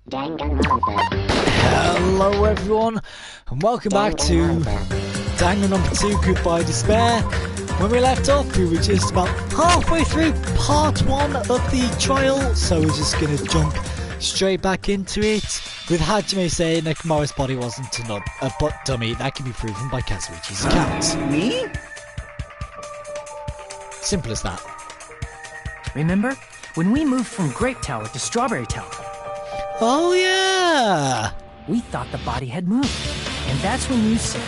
Danganronpa. Hello everyone, and welcome back to Danganronpa 2 Goodbye Despair. When we left off, we were just about halfway through part 1 of the trial, so we're just going to jump straight back into it, with Hajime saying Nekomaru's body wasn't a butt dummy. That can be proven by Kazuichi's account. Me? Simple as that. Remember? When we moved from Grape Tower to Strawberry Tower, Oh yeah! we thought the body had moved. And that's when you said,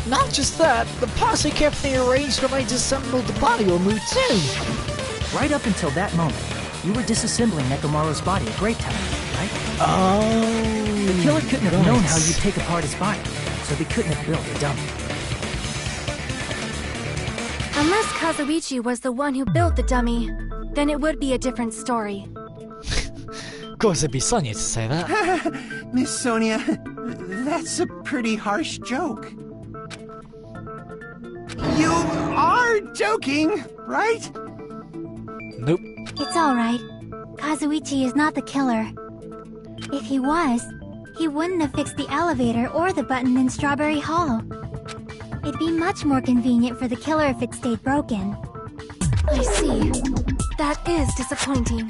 Not just that, the posse carefully arranged for my disassembled the body will move too. right up until that moment, you were disassembling Nekomaru's body at Grape Tower, right? Oh. The killer couldn't have known how right. you'd take apart his body, so they couldn't have built a dummy. Unless Kazuichi was the one who built the dummy, then it would be a different story. Of course, it'd be Sonia to say that. Miss Sonia, that's a pretty harsh joke. You are joking, right? Nope. It's alright. Kazuichi is not the killer. If he was, he wouldn't have fixed the elevator or the button in Strawberry Hall. It'd be much more convenient for the killer if it stayed broken. I see. That is disappointing.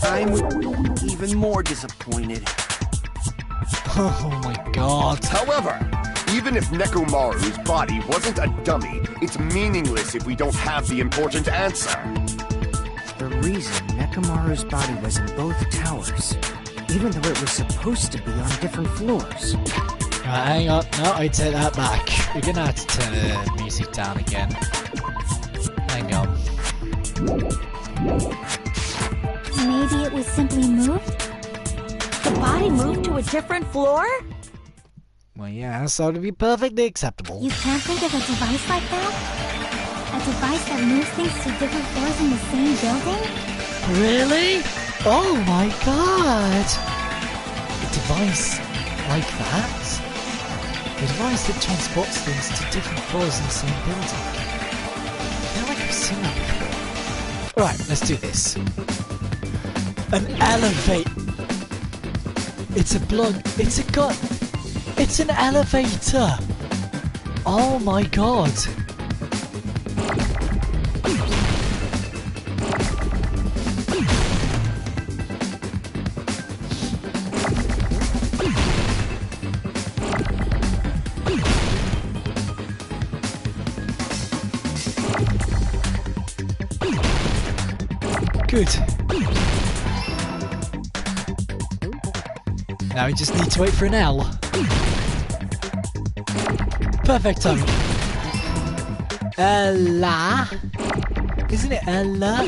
I'm even more disappointed. Oh my god. However, even if Nekomaru's body wasn't a dummy, it's meaningless if we don't have the important answer. The reason Nekomaru's body was in both towers, even though it was supposed to be on different floors. Right, hang on. No, I take that back. We're gonna have to turn the music down again. Hang on. Maybe it was simply moved? The body moved to a different floor? Well, yeah, so it'd be perfectly acceptable. You can't think of a device like that? A device that moves things to different floors in the same building? Really? Oh my god! A device like that? A device that transports things to different floors in the same building. I feel like I've seen that before. Right, let's do this. An elevate. It's a plug. It's an elevator. Oh my god. Good. Now we just need to wait for an L. Perfect timing. Ella? Isn't it Ella?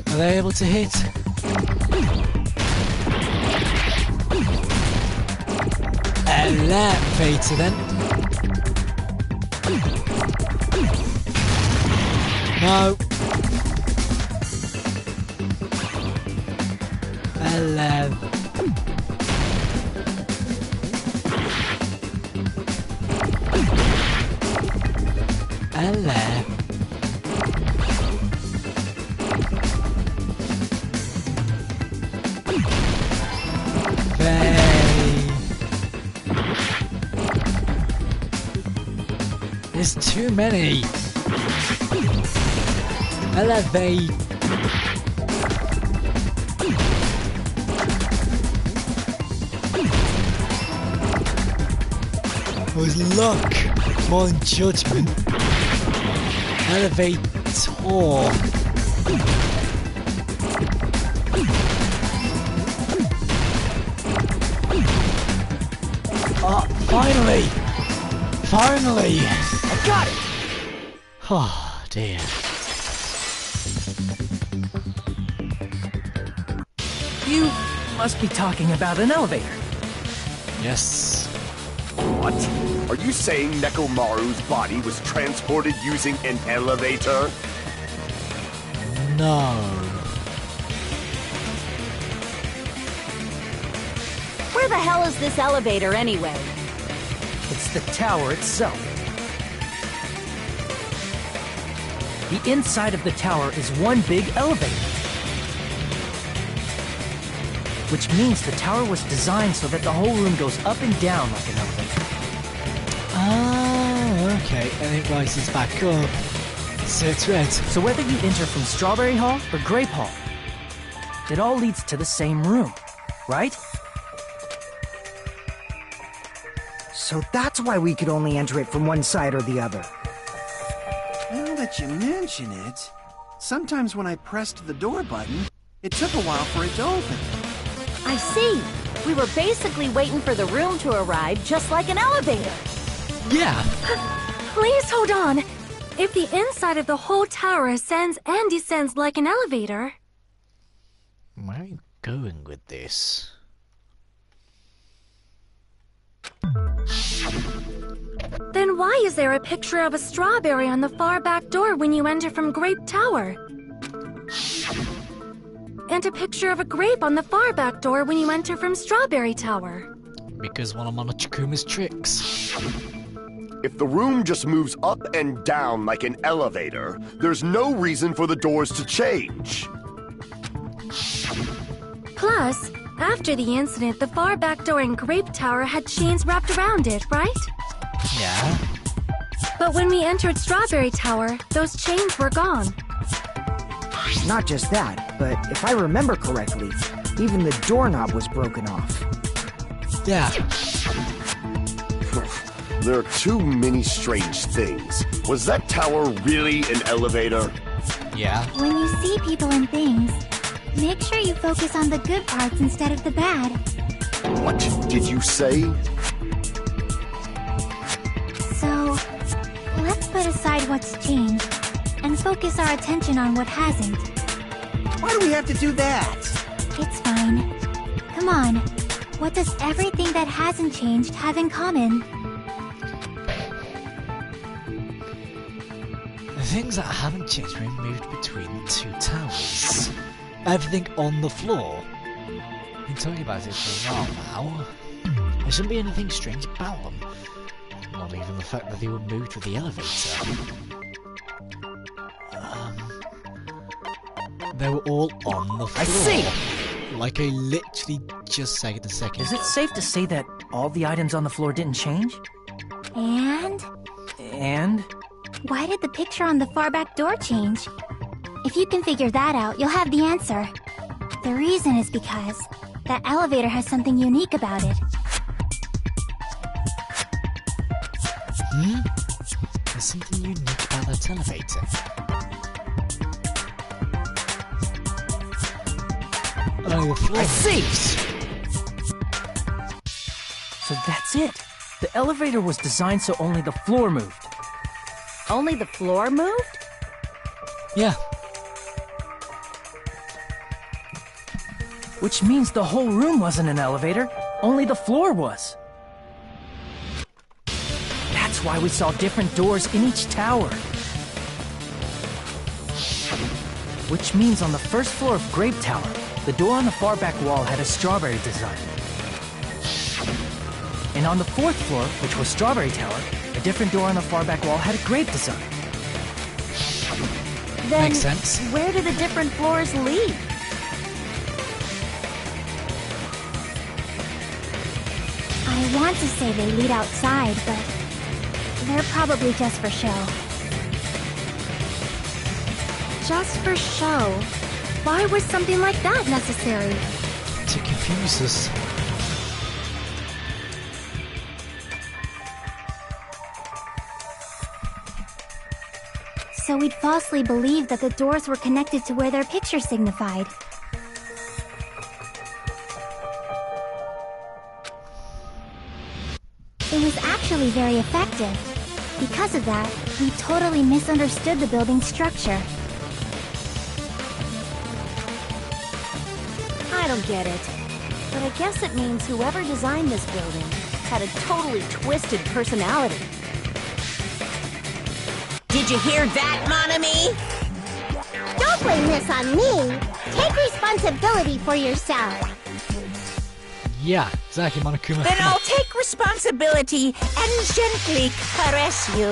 Are they able to hit? Elevator then. No. There's too many. Elevate. It was luck more than judgment. Elevator. Oh, finally! Finally! I got it! Oh dear. You must be talking about an elevator. Yes. What? Are you saying Nekomaru's body was transported using an elevator? No. Where the hell is this elevator anyway? It's the tower itself. The inside of the tower is one big elevator. Which means the tower was designed so that the whole room goes up and down like an elevator. Ah, okay, and it rises back up. So it's red. So whether you enter from Strawberry Hall or Grape Hall, it all leads to the same room, right? So that's why we could only enter it from one side or the other. Now that you mention it, sometimes when I pressed the door button, it took a while for it to open. I see. We were basically waiting for the room to arrive, just like an elevator. Yeah. Please hold on. If the inside of the whole tower ascends and descends like an elevator... Where are you going with this? Then why is there a picture of a strawberry on the far back door when you enter from Grape Tower? And a picture of a grape on the far back door when you enter from Strawberry Tower? Because one of Monochakuma's tricks. If the room just moves up and down like an elevator, there's no reason for the doors to change. Plus, after the incident, the far back door in Grape Tower had chains wrapped around it, right? Yeah. But when we entered Strawberry Tower, those chains were gone. Not just that, but if I remember correctly, even the doorknob was broken off. Yeah. There are too many strange things. Was that tower really an elevator? Yeah. When you see people and things, make sure you focus on the good parts instead of the bad. What did you say? So, let's put aside what's changed and focus our attention on what hasn't. Why do we have to do that? It's fine. Come on. What does everything that hasn't changed have in common? The things that haven't changed were moved between the two towers. Everything on the floor. I've been talking about it for a while now. There shouldn't be anything strange about them. Not even the fact that they were moved with the elevator. They were all on the floor. I see! Like I literally just said a second Is ago. it safe to say that all the items on the floor didn't change? And? And? Why did the picture on the far back door change? If you can figure that out, you'll have the answer. The reason is because that elevator has something unique about it. There's something unique about that elevator. Oh, the floor. I see! So that's it. The elevator was designed so only the floor moved. Only the floor moved? Yeah. Which means the whole room wasn't an elevator, only the floor was. That's why we saw different doors in each tower. Which means on the first floor of Grape Tower, the door on the far back wall had a strawberry design. And on the fourth floor, which was Strawberry Tower, a different door on the far back wall had a grape design. Then Makes sense. where do the different floors lead? I want to say they lead outside, but they're probably just for show. Just for show. Why was something like that necessary? To confuse us. So we'd falsely believe that the doors were connected to where their picture signified. It was actually very effective. Because of that, we totally misunderstood the building's structure. I don't get it. But I guess it means whoever designed this building had a totally twisted personality. Did you hear that, mon ami? Don't blame this on me. Take responsibility for yourself. Yeah, exactly, Monokuma. Then I'll take responsibility and gently caress you.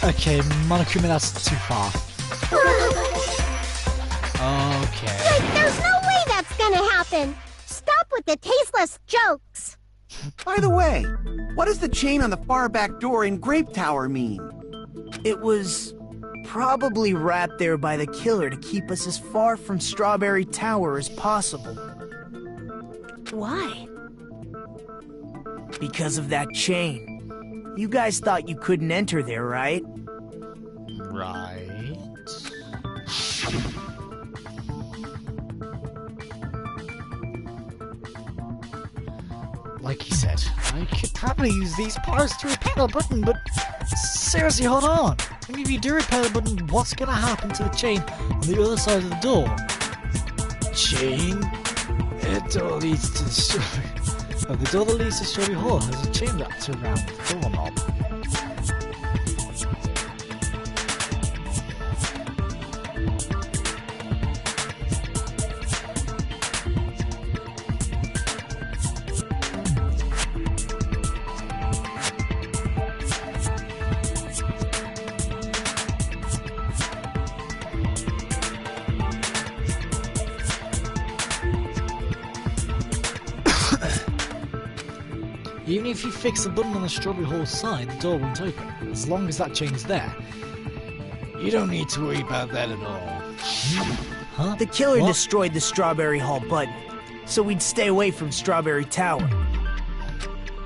Okay, Monokuma, that's too far. Okay. Like, there's no way that's gonna happen. Stop with the tasteless jokes. By the way, what does the chain on the far back door in Grape Tower mean? It was probably wrapped there by the killer to keep us as far from Strawberry Tower as possible. Why? Because of that chain. You guys thought you couldn't enter there, right? Right. Like he said, I could probably use these parts to repair the button, but seriously, hold on. And if you do repair the button, what's gonna happen to the chain on the other side of the door? Chain? The door leads to the strawberry. Oh, the door that leads to Strawberry Hall has a chain wrapped around the doorknob. Even if you fix the button on the Strawberry Hall side, the door won't open, as long as that chain is there. You don't need to worry about that at all. Huh? The killer What? destroyed the Strawberry Hall button, so we'd stay away from Strawberry Tower.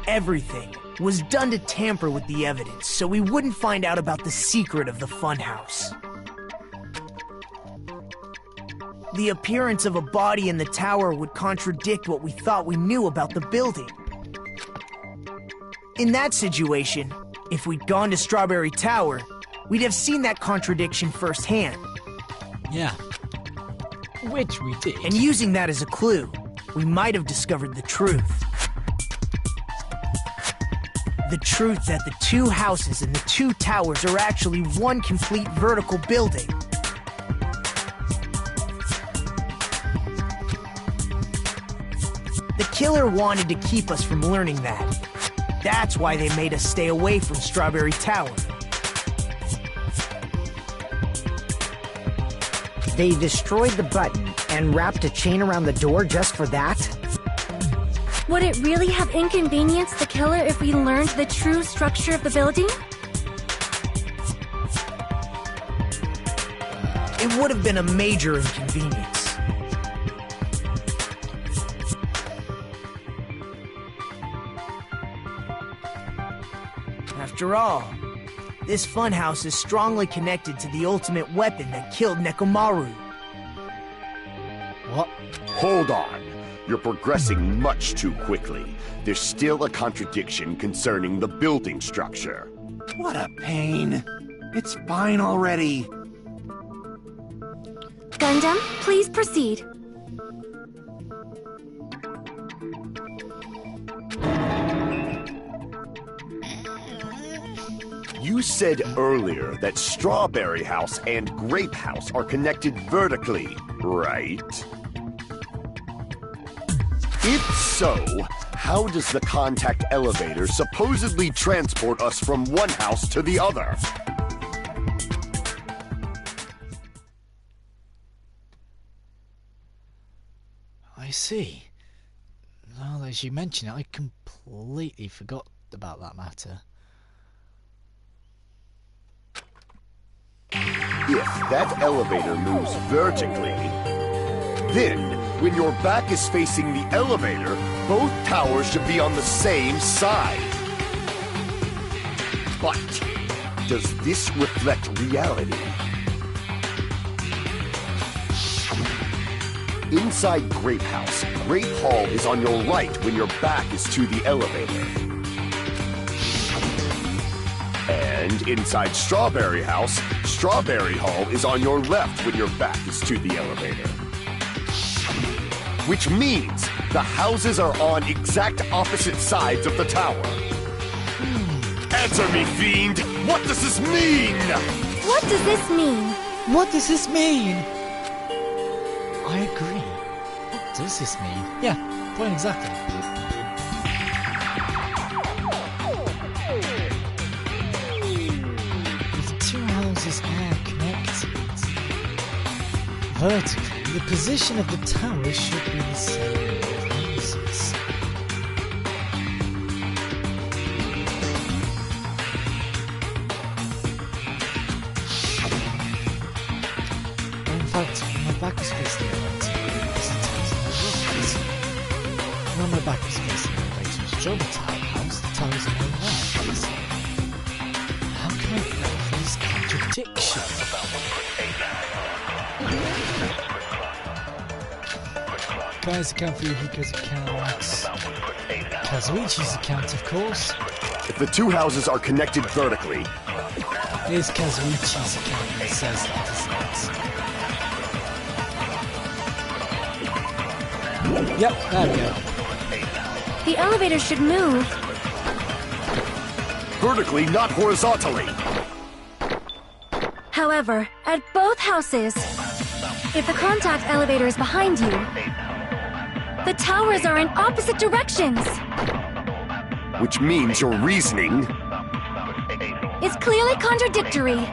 Everything was done to tamper with the evidence, so we wouldn't find out about the secret of the funhouse. The appearance of a body in the tower would contradict what we thought we knew about the building. In that situation, if we'd gone to Strawberry Tower, we'd have seen that contradiction firsthand. Yeah. Which we did. And using that as a clue, we might have discovered the truth. The truth that the two houses and the two towers are actually one complete vertical building. The killer wanted to keep us from learning that. That's why they made us stay away from Strawberry Tower. They destroyed the button and wrapped a chain around the door just for that? Would it really have inconvenienced the killer if we learned the true structure of the building? It would have been a major inconvenience. After all, this funhouse is strongly connected to the ultimate weapon that killed Nekomaru. What? Hold on. You're progressing much too quickly. There's still a contradiction concerning the building structure. What a pain. It's fine already. Gundam, please proceed. You said earlier that Strawberry House and Grape House are connected vertically, right? If so, how does the contact elevator supposedly transport us from one house to the other? I see. Now that you mention it, I completely forgot about that matter. If that elevator moves vertically, then when your back is facing the elevator, both towers should be on the same side. But does this reflect reality? Inside Grape House, Grape Hall is on your right when your back is to the elevator. And inside Strawberry House, Strawberry Hall is on your left when your back is to the elevator. Which means the houses are on exact opposite sides of the tower. Answer me, fiend! What does this mean? What does this mean? What does this mean? I agree. What does this mean? Yeah, point exactly? If the two houses are connected vertically, the position of the tower should be the same as houses. In fact, my back was facing the elevator. When my back was facing the elevator to show the house, the towers are no left. How can I break this contradiction? Kai's account for Yuriko's account. Kazuichi's account, of course. If the two houses are connected vertically... Here's Kazuichi's account that says that, isn't it? Yep, there we go. The elevator should move. Vertically, not horizontally. However, at both houses, if the contact elevator is behind you, the towers are in opposite directions. Which means your reasoning... It's clearly contradictory.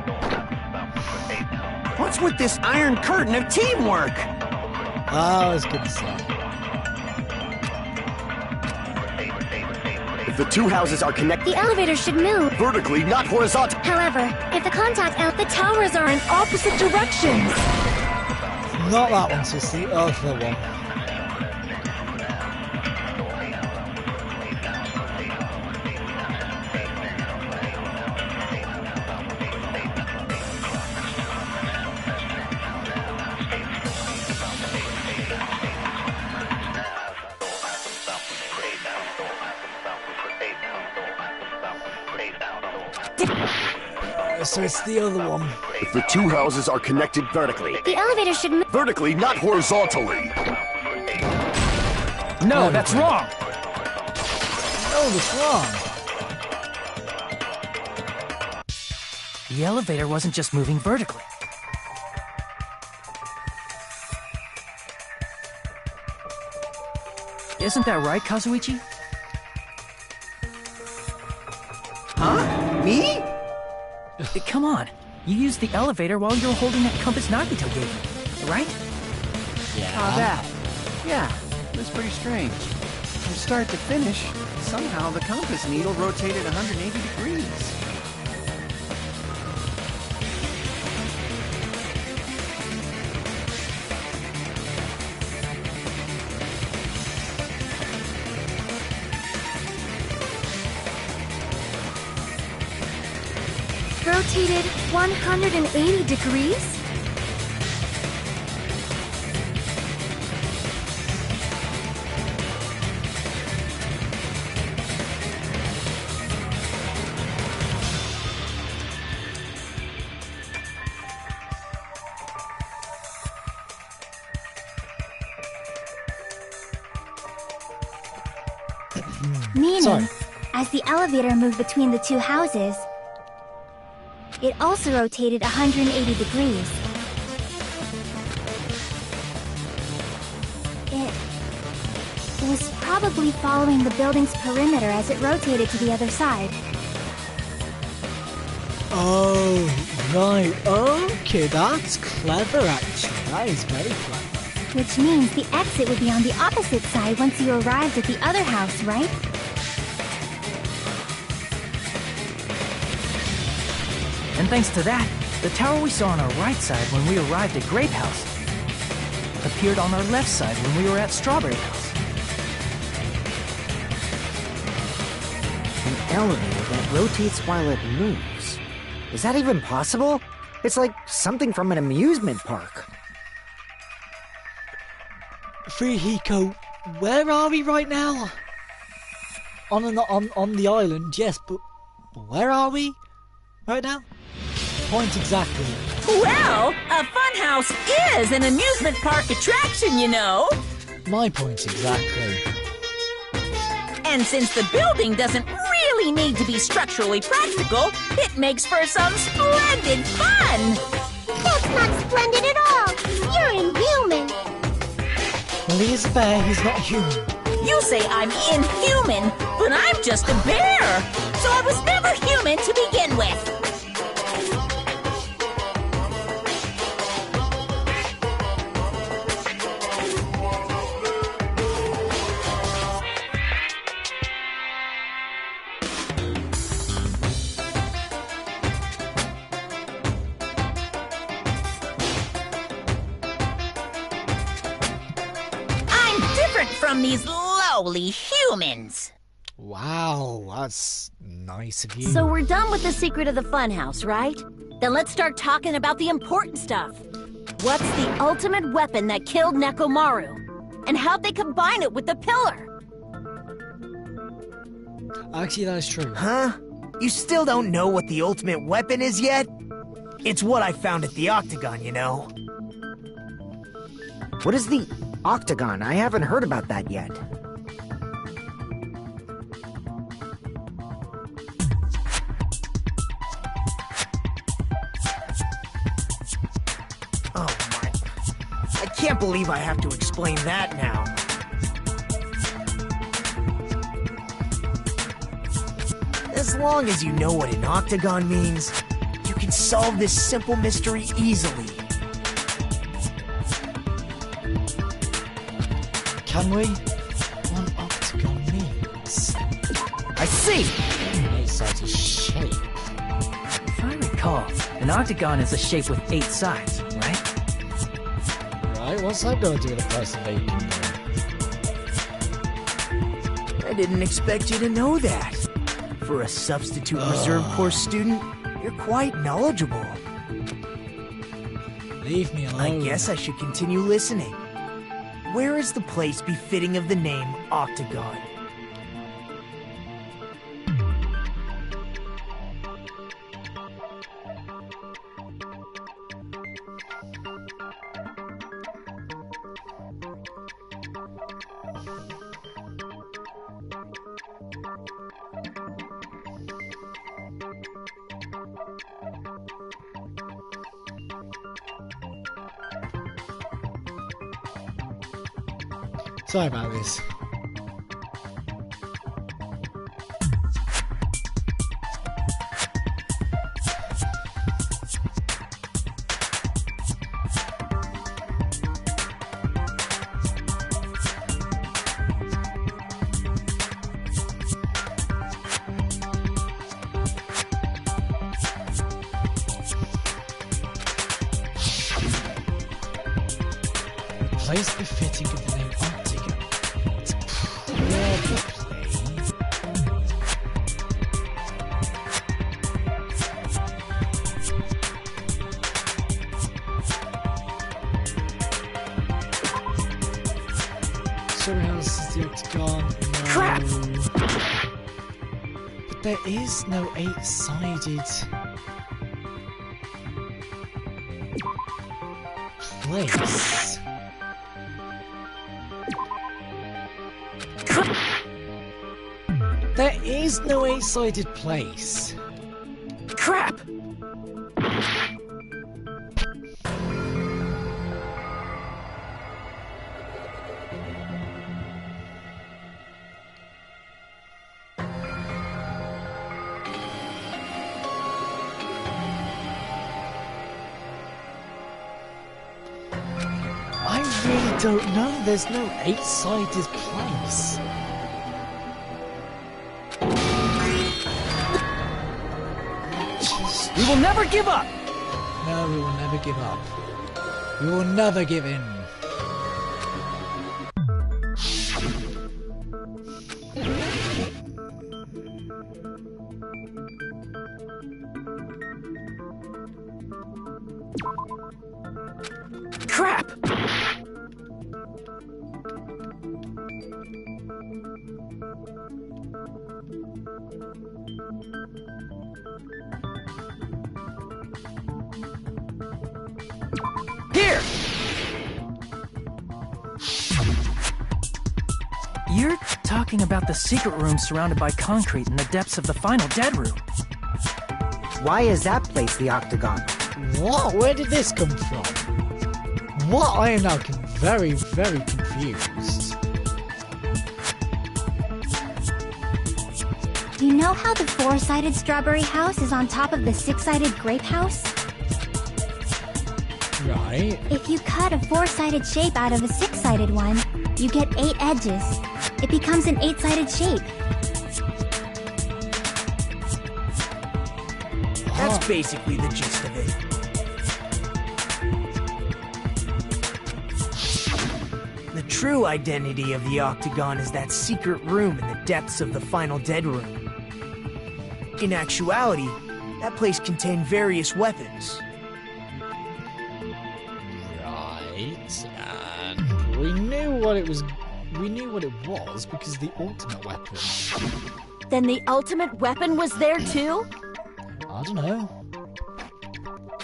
What's with this iron curtain of teamwork? I was gonna say. If the two houses are connected... The elevator should move. Vertically, not horizontally. However, if the the towers are in opposite directions. Not that one, sis, the other one. So it's the other one. If the two houses are connected vertically... The elevator should move. Vertically, not horizontally. No, that's wrong. No, that's wrong. The elevator wasn't just moving vertically. Isn't that right, Kazuichi? Huh? Me? Come on. You used the elevator while you were holding that compass Nagito gave you, right? Yeah. Oh, that. Yeah, it was pretty strange. From start to finish, somehow the compass needle rotated 180 degrees. Rotated 180 degrees? Meaning, Sorry. as the elevator moved between the two houses, it also rotated 180 degrees. It was probably following the building's perimeter as it rotated to the other side. Oh, right. Okay, that's clever, actually. That is very clever. Which means the exit would be on the opposite side once you arrived at the other house, right? And thanks to that, the tower we saw on our right side when we arrived at Grape House appeared on our left side when we were at Strawberry House. An elevator that rotates while it moves. Is that even possible? It's like something from an amusement park. Furihiko, where are we right now? On the island, yes, but where are we right now? Point exactly. Well, a funhouse is an amusement park attraction, you know. My point exactly. And since the building doesn't really need to be structurally practical, it makes for some splendid fun. That's not splendid at all. You're inhuman. Well, he is a bear, he's not human. You say I'm inhuman, but I'm just a bear. So I was never human to begin with. From these lowly humans. Wow, that's nice of you. So we're done with the secret of the funhouse, right? Then let's start talking about the important stuff. What's the ultimate weapon that killed Nekomaru? And how'd they combine it with the pillar? Actually, that's true. Huh? You still don't know what the ultimate weapon is yet? It's what I found at the Octagon, you know. What is the Octagon? I haven't heard about that yet. Oh my... I can't believe I have to explain that now. As long as you know what an Octagon means, you can solve this simple mystery easily. Can we? What Octagon means? I see! Eight-sided shape. If I recall, an octagon is a shape with 8 sides, right? Right, what's that going to do with a person making I didn't expect you to know that. For a substitute reserve course student, you're quite knowledgeable. Leave me alone. I guess I should continue listening. Where is the place befitting of the name Octagon? Sorry about this. Place befitting of the name Octagon. It's probably... Sorry, house is the Octagon. No. Crap! But there is no 8-sided... place. There is no 8-sided place. Crap! I really don't know. There's no 8-sided place. We will never give up! No, we will never give up. We will never give in. Crap! Here! You're talking about the secret room surrounded by concrete in the depths of the final dead room. Why is that place the Octagon? What? Where did this come from? What? I am now very, very confused. You know how the four-sided strawberry house is on top of the six-sided grape house? Right. If you cut a four-sided shape out of a six-sided one, you get 8 edges. It becomes an 8-sided shape. That's basically the gist of it. The true identity of the octagon is that secret room in the depths of the final dead room. In actuality, that place contained various weapons. Right, and we knew what it was. We knew what it was because the ultimate weapon. Then the ultimate weapon was there too? I don't know.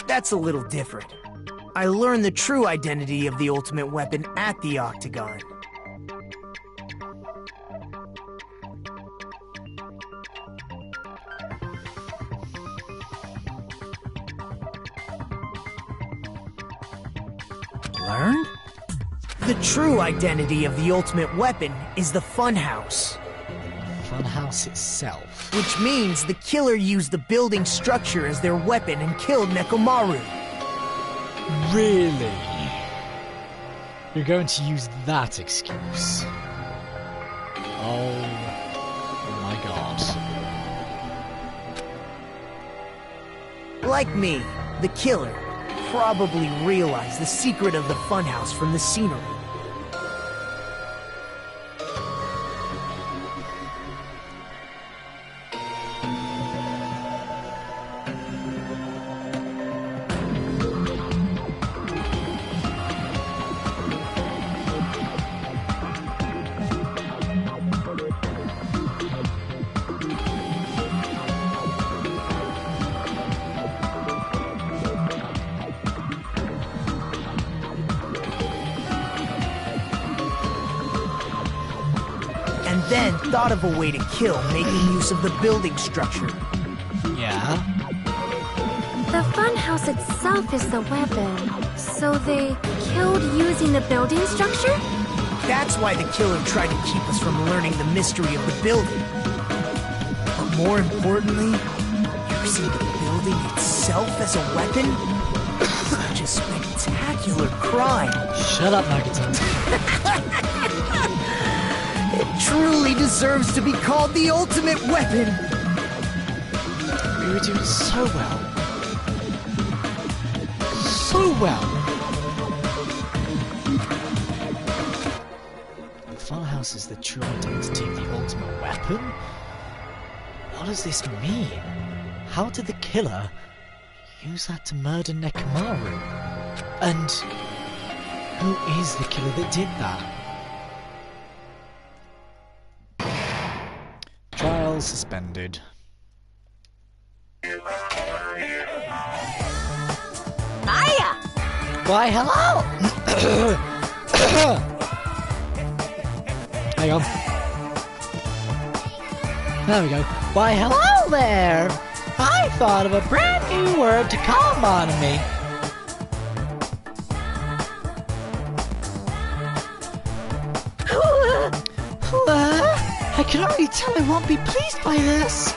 That's a little different. I learned the true identity of the ultimate weapon at the octagon. Learned? The true identity of the ultimate weapon is the funhouse. Funhouse itself. Which means the killer used the building structure as their weapon and killed Nekomaru. Really? You're going to use that excuse? Oh my god. Like me, the killer probably realized the secret of the funhouse from the scenery. And then thought of a way to kill, making use of the building structure. Yeah? The funhouse itself is the weapon, so they killed using the building structure? That's why the killer tried to keep us from learning the mystery of the building. But more importantly, using the building itself as a weapon? Such a spectacular crime. Shut up, Nagata. It truly deserves to be called the ultimate weapon. We were doing so well. So well. The funhouse is the true identity of the ultimate weapon? What does this mean? How did the killer use that to murder Nekomaru? And who is the killer that did that? Trial suspended. Hiya! Why, hello! Hang on. There we go. Why, hello there! I thought of a brand new word to call on me. I can already tell I won't be pleased by this.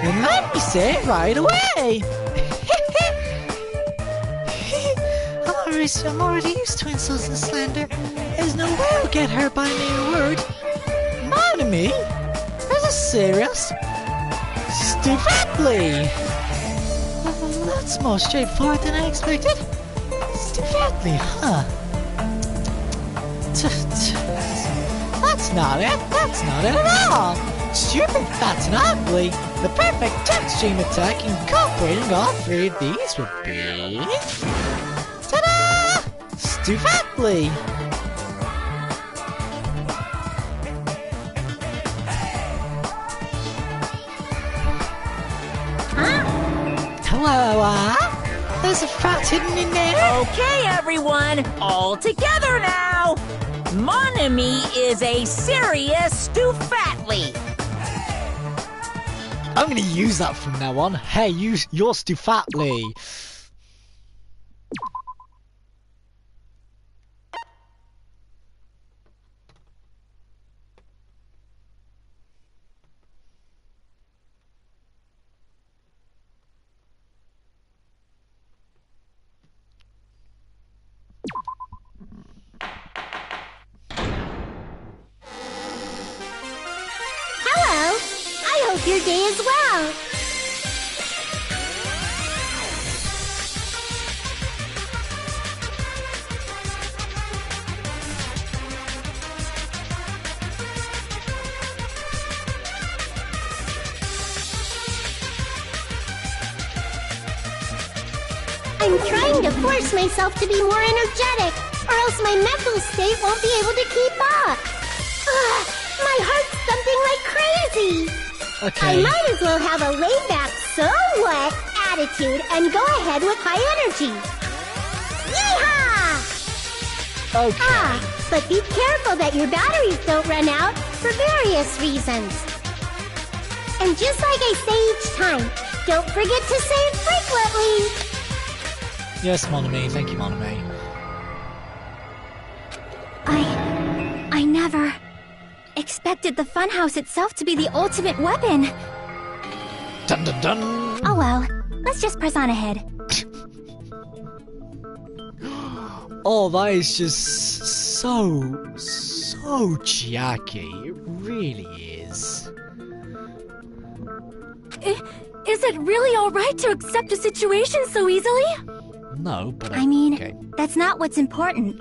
Then let me say it right away. I'm already used to insults and slander. There's no way I'll get hurt by a mere word. Mon ami? Is this serious? Stupidly! That's more straightforward than I expected. Stupidly, huh? That's not it. That's not it at all. Stupid, fat, and ugly. The perfect extreme attack incorporating all three of these would be... Ta-da! Stupidly. Hello, there's a fat hidden in there. Okay, everyone, all together now. Mon ami is a serious Stufatly. I'm gonna use that from now on. Hey, you're Stufatly. up your day as well. I'm trying to force myself to be more energetic, or else my mental state won't be able to keep up. Ugh, my heart's thumping like crazy. Okay. I might as well have a laid-back, so what attitude and go ahead with high energy. Yeehaw! Okay. But be careful that your batteries don't run out for various reasons. And just like I say each time, don't forget to save frequently. Yes, mon ami. Thank you, mon ami. I never expected the funhouse itself to be the ultimate weapon. Dun dun dun. Oh well, let's just press on ahead. Oh, that is just so Chiaki. It really is. Is it really alright to accept a situation so easily? No, but I mean, okay. that's not what's important.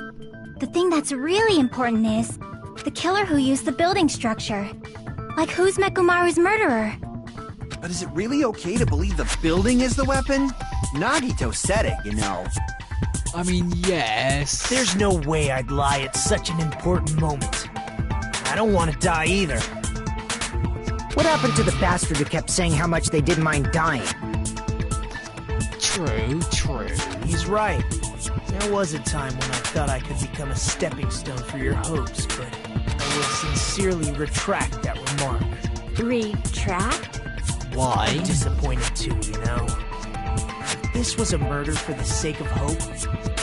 The thing that's really important is the killer who used the building structure. Like, who's Mekomaru's murderer? But is it really okay to believe the building is the weapon? Nagito said it, you know. I mean, yes. There's no way I'd lie at such an important moment. I don't want to die either. What happened to the bastard who kept saying how much they didn't mind dying? True. He's right. There was a time when I thought I could become a stepping stone for your hopes, but I will sincerely retract that remark. Retract? Why? I'm disappointed too, you know. If this was a murder for the sake of hope,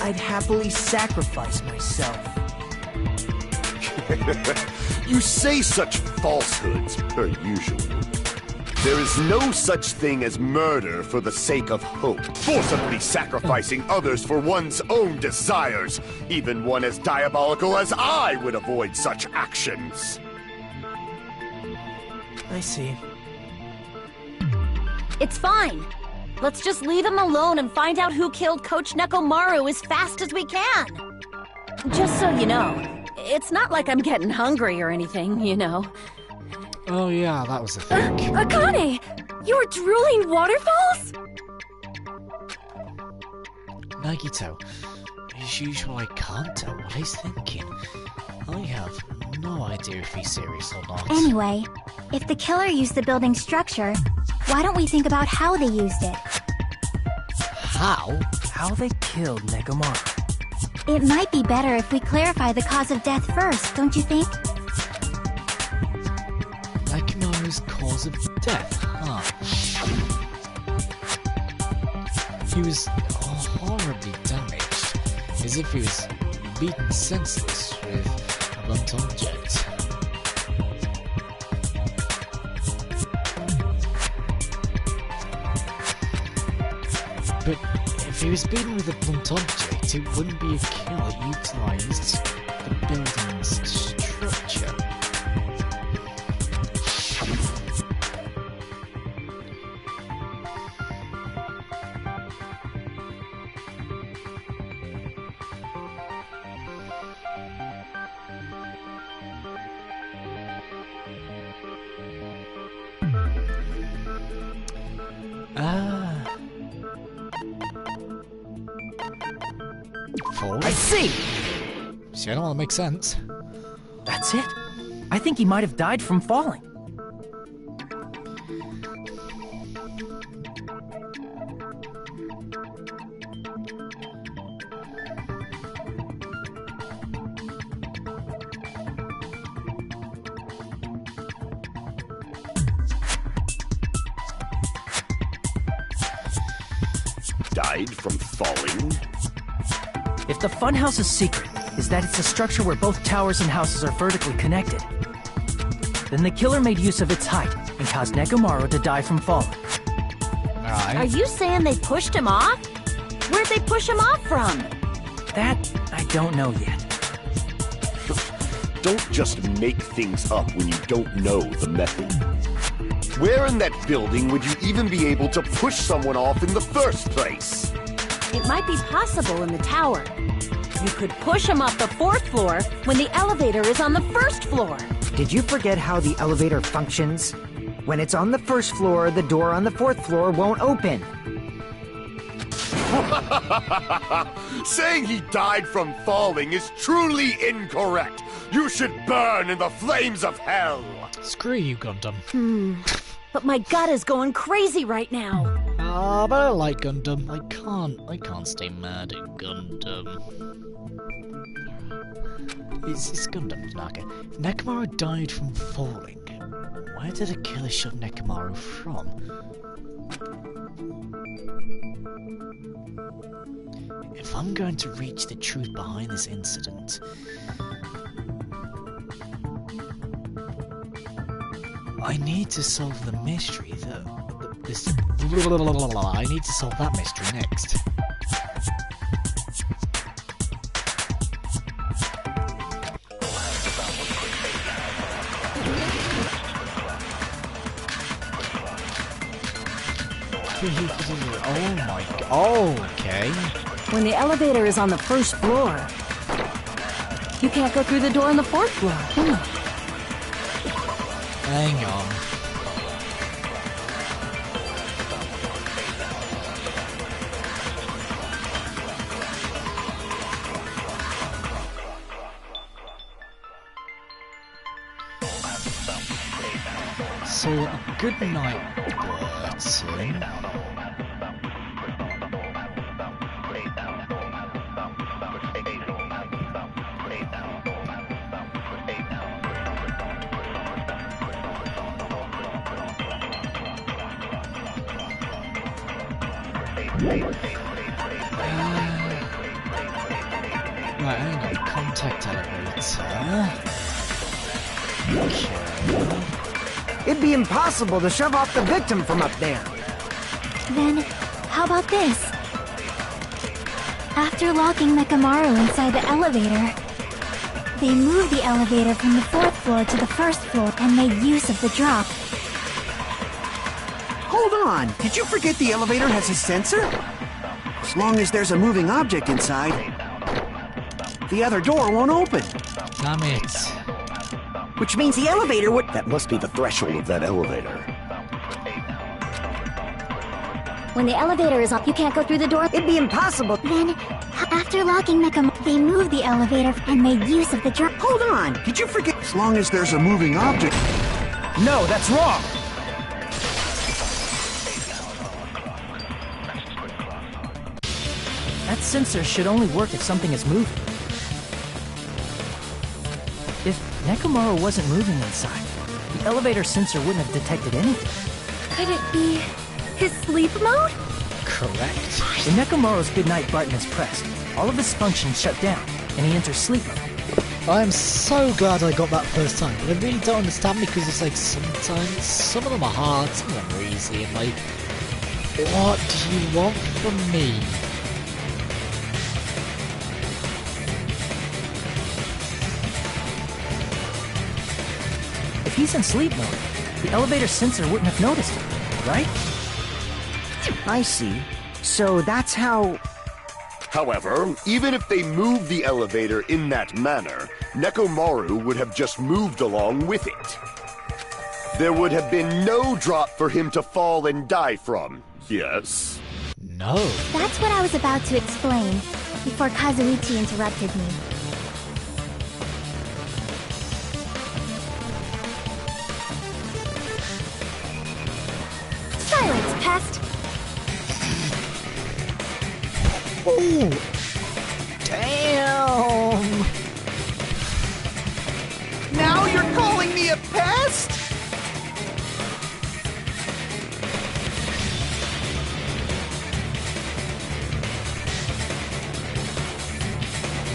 I'd happily sacrifice myself. You say such falsehoods, per usual. There is no such thing as murder for the sake of hope. Forcibly sacrificing others for one's own desires. Even one as diabolical as I would avoid such actions. I see. It's fine. Let's just leave him alone and find out who killed Coach Nekomaru as fast as we can. Just so you know, it's not like I'm getting hungry or anything, you know. Oh yeah, that was the thing. Akane! You were drooling waterfalls? Nagito, as usual, I can't tell what he's thinking. I have no idea if he's serious or not. Anyway, if the killer used the building structure, why don't we think about how they used it? How? How they killed Nekomaru. It might be better if we clarify the cause of death first, don't you think? Nekomaru's cause of death, huh? He was horribly damaged, as if he was beaten senseless with a blunt object. But if he was beaten with a blunt object, it wouldn't be a kill that utilised the building's structure. I see! See, I don't want to make sense. That's it? I think he might have died from falling. Died from falling? If the funhouse's secret is that it's a structure where both towers and houses are vertically connected, then the killer made use of its height and caused Nekomaru to die from falling. Alright. Are you saying they pushed him off? Where'd they push him off from? That, I don't know yet. Don't just make things up when you don't know the method. Where in that building would you even be able to push someone off in the first place? It might be possible in the tower. You could push him off the 4th floor when the elevator is on the 1st floor. Did you forget how the elevator functions? When it's on the 1st floor, the door on the 4th floor won't open. Saying he died from falling is truly incorrect. You should burn in the flames of hell. Screw you, Gundam. But my gut is going crazy right now. Ah, but I like Gundam. I can't stay mad at Gundam. It's Gundam, Naga. If Nekomaru died from falling, where did the killer shove Nekomaru from? If I'm going to reach the truth behind this incident, I need to solve the mystery I need to solve that mystery next. Oh my god. Oh, okay. When the elevator is on the 1st floor, you can't go through the door on the 4th floor. Hang on. So, good night, Burton. Right, hang on. Contact elevator. Okay. It'd be impossible to shove off the victim from up there. Then, how about this? After locking Nekomaru inside the elevator, they moved the elevator from the 4th floor to the 1st floor and made use of the drop. Hold on! Did you forget the elevator has a sensor? As long as there's a moving object inside, the other door won't open. Damn it. Which means the elevator would... That must be the threshold of that elevator. When the elevator is up, you can't go through the door. It'd be impossible. Then, after locking Nekomaru, they moved the elevator and made use of the drop. Hold on! Did you forget... As long as there's a moving object... No, that's wrong! That sensor should only work if something is moving. If Nekomaru wasn't moving inside, the elevator sensor wouldn't have detected anything. Could it be his sleep mode? Correct. When Nekomaru's goodnight button is pressed, all of his functions shut down, and he enters sleep mode. I'm so glad I got that first time, but I really don't understand because it's like sometimes some of them are hard, some of them are easy, and like, what do you want from me? If he's in sleep mode, the elevator sensor wouldn't have noticed him, right? I see. So that's how... However, even if they moved the elevator in that manner, Nekomaru would have just moved along with it. There would have been no drop for him to fall and die from, yes? No. That's what I was about to explain, before Kazuichi interrupted me. Silence, pest! Oh! Damn! Now you're calling me a pest?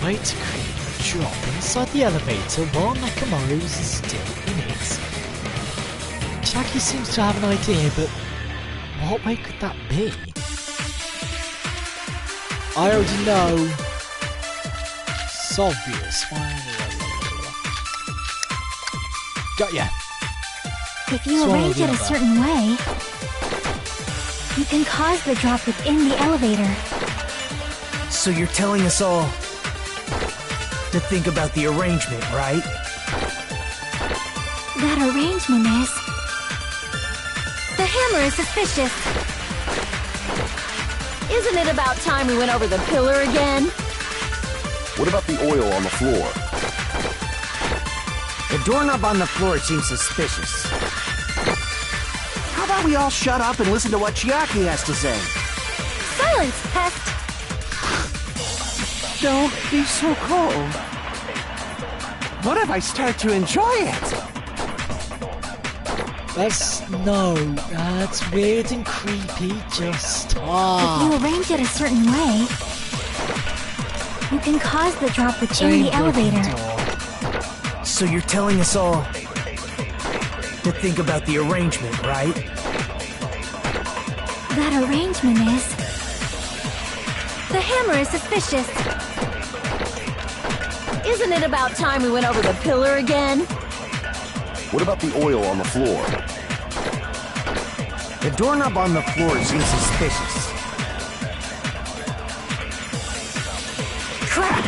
Way to create a drop inside the elevator while Nekomaru is still in it. Jackie seems to have an idea, but what way could that be? I already know. It's obvious. Got ya. If you Swallow arrange the it a other. certain way, you can cause the drop within the elevator. So you're telling us all to think about the arrangement, right? That arrangement is... The hammer is suspicious. Isn't it about time we went over the pillar again? What about the oil on the floor? The doorknob on the floor seems suspicious. How about we all shut up and listen to what Chiaki has to say? Silence, pest! Don't be so cold. What if I start to enjoy it? That's weird and creepy. Just If you stop. arrange it a certain way, you can cause the drop within Jane the broke the elevator. door. So you're telling us all to think about the arrangement, right? That arrangement is... The hammer is suspicious. Isn't it about time we went over the pillar again? What about the oil on the floor? The doorknob on the floor seems suspicious. Crap!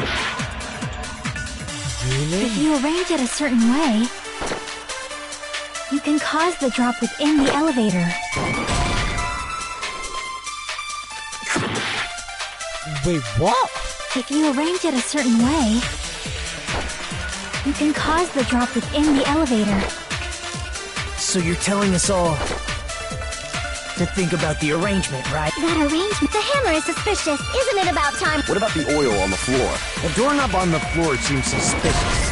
Really? If you arrange it a certain way, you can cause the drop within the elevator. Wait, what? If you arrange it a certain way, you can cause the drop within the elevator. So you're telling us all to think about the arrangement, right? That arrangement. The hammer is suspicious. Isn't it about time? What about the oil on the floor? The doorknob on the floor seems suspicious.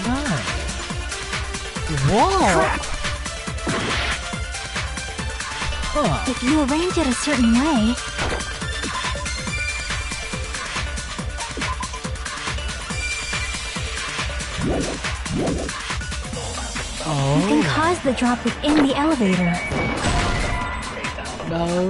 No. What? Crap! Huh. If you arrange it a certain way, you can cause the drop within the elevator. No.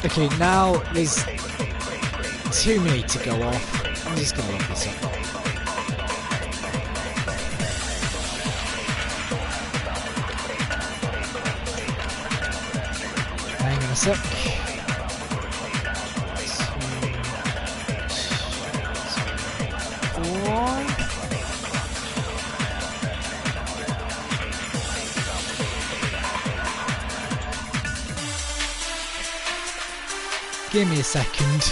Okay, now there's too many to go off. I'm just gonna look this up. Hang on a sec. Give me a second.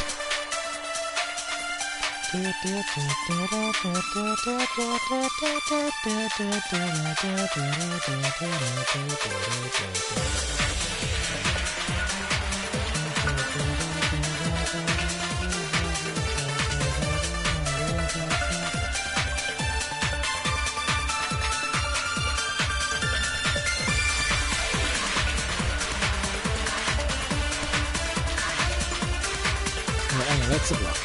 Anyway, let's have a look.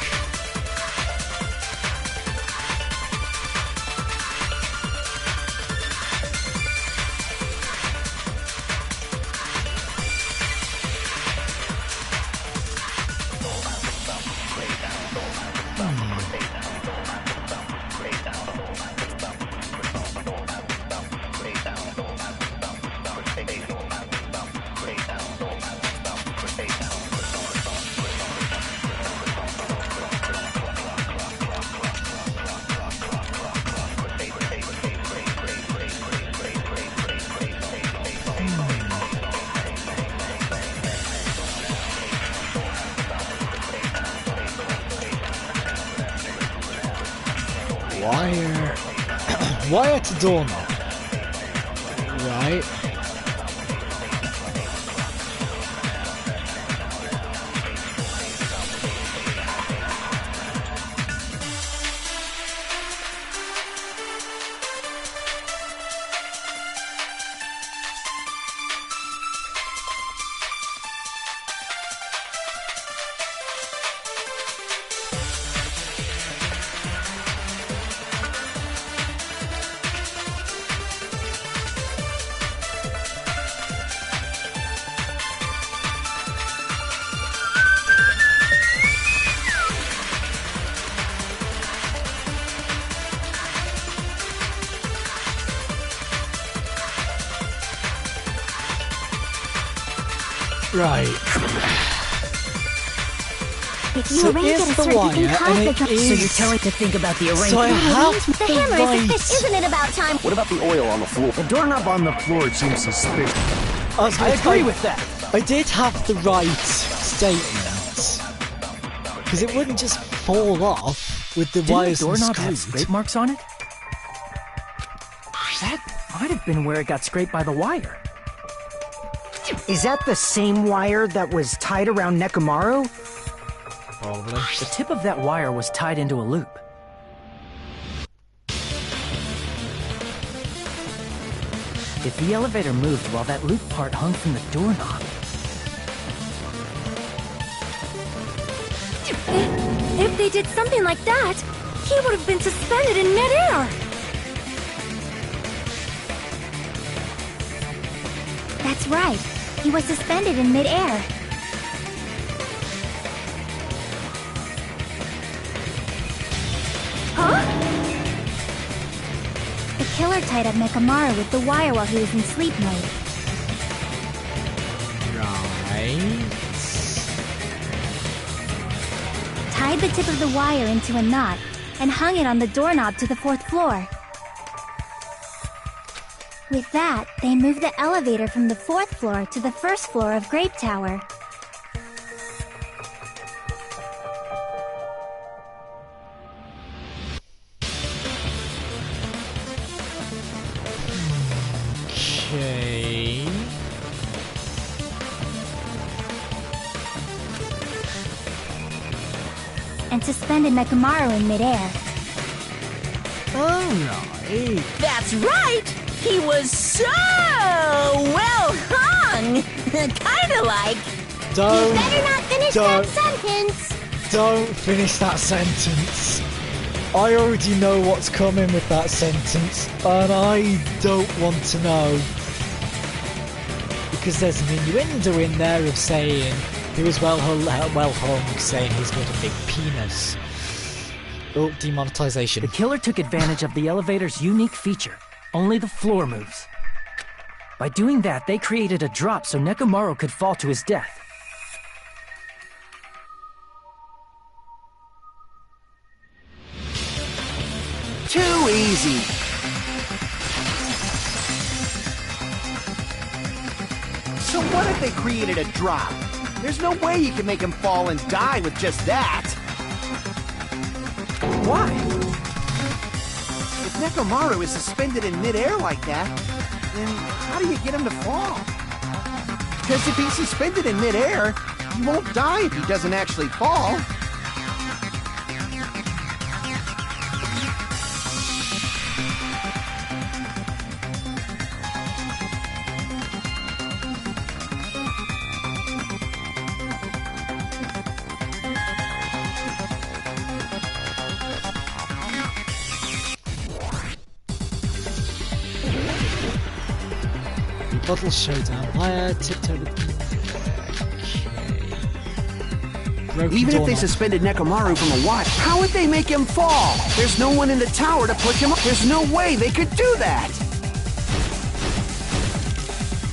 Wire to doorknob. Right. Right. If you So arrange here's it a the certain wire, thing and cause the it drop. is... So you're telling to think about the arrangement. So I have The hammer right... is a fish. Isn't it about time? What about the oil on the floor? The doorknob on the floor seems suspicious. I agree with that. I did have the right statement. Because it wouldn't just fall off with the Didn't wires the doorknob have unscrewed. scrape marks on it? That might have been where it got scraped by the wire. Is that the same wire that was tied around Nekomaru? Probably. The tip of that wire was tied into a loop. If the elevator moved while that loop part hung from the doorknob, If they did something like that, he would have been suspended in midair. That's right. He was suspended in midair. The killer tied up Nekomaru with the wire while he was in sleep mode. Right. Tied the tip of the wire into a knot and hung it on the doorknob to the 4th floor. With that, they moved the elevator from the 4th floor to the 1st floor of Grape Tower. Okay. And suspended Nekomaru in midair. Alright. That's right! He was so well hung! Kinda like. Don't... Better not finish Don't. that sentence. Don't finish that sentence. I already know what's coming with that sentence, and I don't want to know. Because there's an innuendo in there of saying he was well hung, saying he's got a big penis. Oh, demonetization. the killer took advantage of the elevator's unique feature. Only the floor moves. By doing that, they created a drop so Nekomaru could fall to his death. Too easy. So what if they created a drop? There's no way you can make him fall and die with just that. Why? If Nekomaru is suspended in midair like that, then how do you get him to fall? Because if he's suspended in midair, he won't die if he doesn't actually fall. Bottle showdown. Wire, tiptoe. Okay. Even if they suspended Nekomaru from a watch, how would they make him fall? There's no one in the tower to push him up. There's no way they could do that.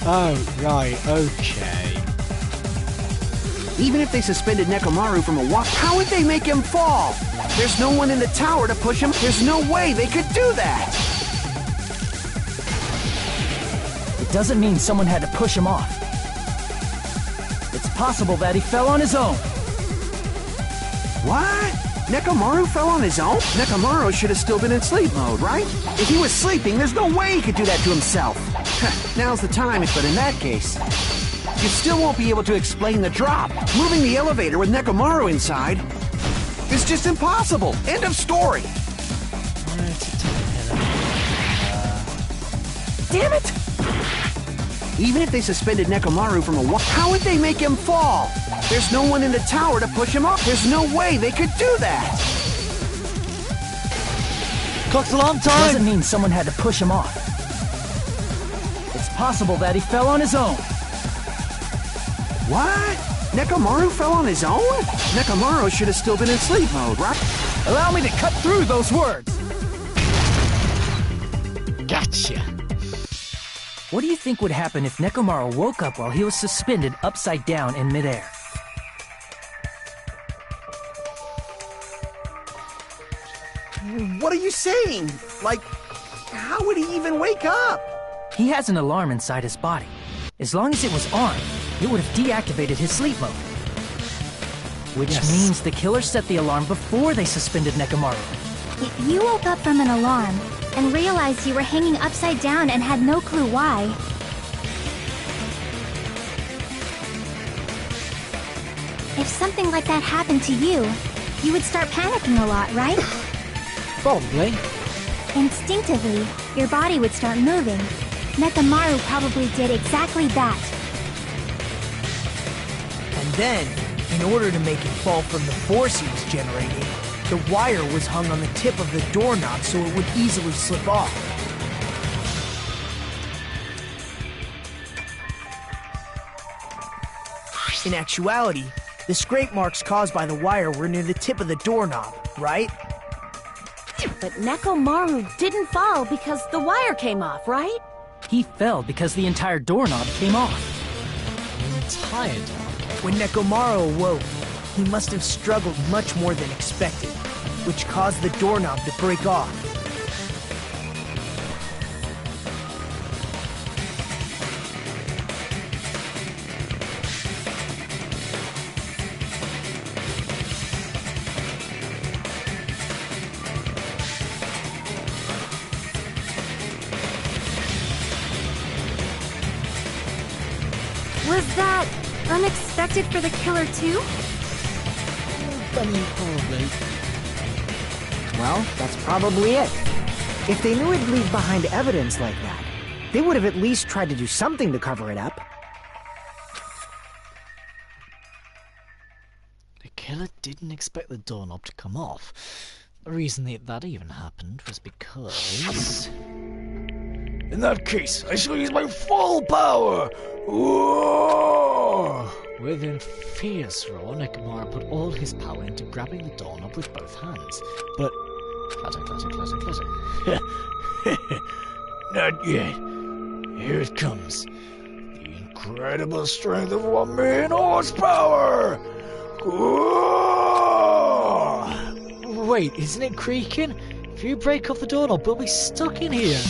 Oh, right, okay. Even if they suspended Nekomaru from a watch, how would they make him fall? There's no one in the tower to push him. There's no way they could do that. It doesn't mean someone had to push him off. It's possible that he fell on his own. What? Nekomaru fell on his own? Nekomaru should have still been in sleep mode, right? If he was sleeping, there's no way he could do that to himself. Now's the time, but in that case, you still won't be able to explain the drop. Moving the elevator with Nekomaru inside is just impossible. End of story. Damn it! Even if they suspended Nekomaru from a watch, how would they make him fall? There's no one in the tower to push him up. There's no way they could do that. Cock's alarm It time! doesn't mean someone had to push him off. It's possible that he fell on his own. What? Nekomaru fell on his own? Nekomaru should have still been in sleep mode, right? Allow me to cut through those words. Gotcha. What do you think would happen if Nekomaru woke up while he was suspended upside down in midair? What are you saying? Like, how would he even wake up? He has an alarm inside his body. As long as it was on, it would have deactivated his sleep mode. Which means the killer set the alarm before they suspended Nekomaru. If you woke up from an alarm and realized you were hanging upside down and had no clue why, if something like that happened to you, you would start panicking a lot, right? Probably. Instinctively, your body would start moving. Nekomaru probably did exactly that. And then, in order to make it fall from the force he was generating, the wire was hung on the tip of the doorknob so it would easily slip off. In actuality, the scrape marks caused by the wire were near the tip of the doorknob, right? But Nekomaru didn't fall because the wire came off, right? He fell because the entire doorknob came off. The entire doorknob? When Nekomaru awoke, he must have struggled much more than expected, which caused the doorknob to break off. Was that unexpected for the killer too? I mean, probably. Well, that's probably it. If they knew it'd leave behind evidence like that, they would have at least tried to do something to cover it up. The killer didn't expect the doorknob to come off. The reason that even happened was because... In that case, I shall use my full power! Whoa! With a fierce roar, Nekomaru put all his power into grabbing the doorknob with both hands. But... Clatter. Not yet. Here it comes. The incredible strength of 1 million horsepower! Whoa! Wait, isn't it creaking? If you break off the doorknob, we'll be stuck in here.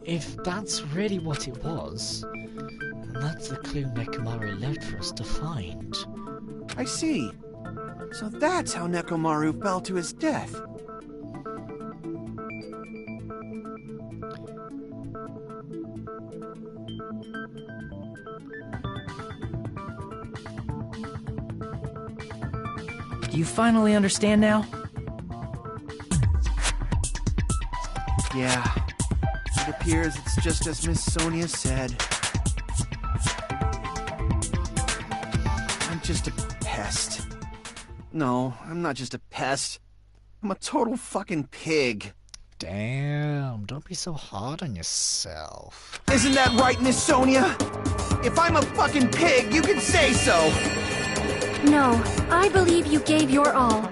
If that's really what it was, then that's the clue Nekomaru left for us to find. I see. So that's how Nekomaru fell to his death. Do you finally understand now? Yeah. It appears it's just as Miss Sonia said. I'm just a pest. No, I'm not just a pest. I'm a total fucking pig. Damn, don't be so hard on yourself. Isn't that right, Miss Sonia? If I'm a fucking pig, you can say so! No, I believe you gave your all.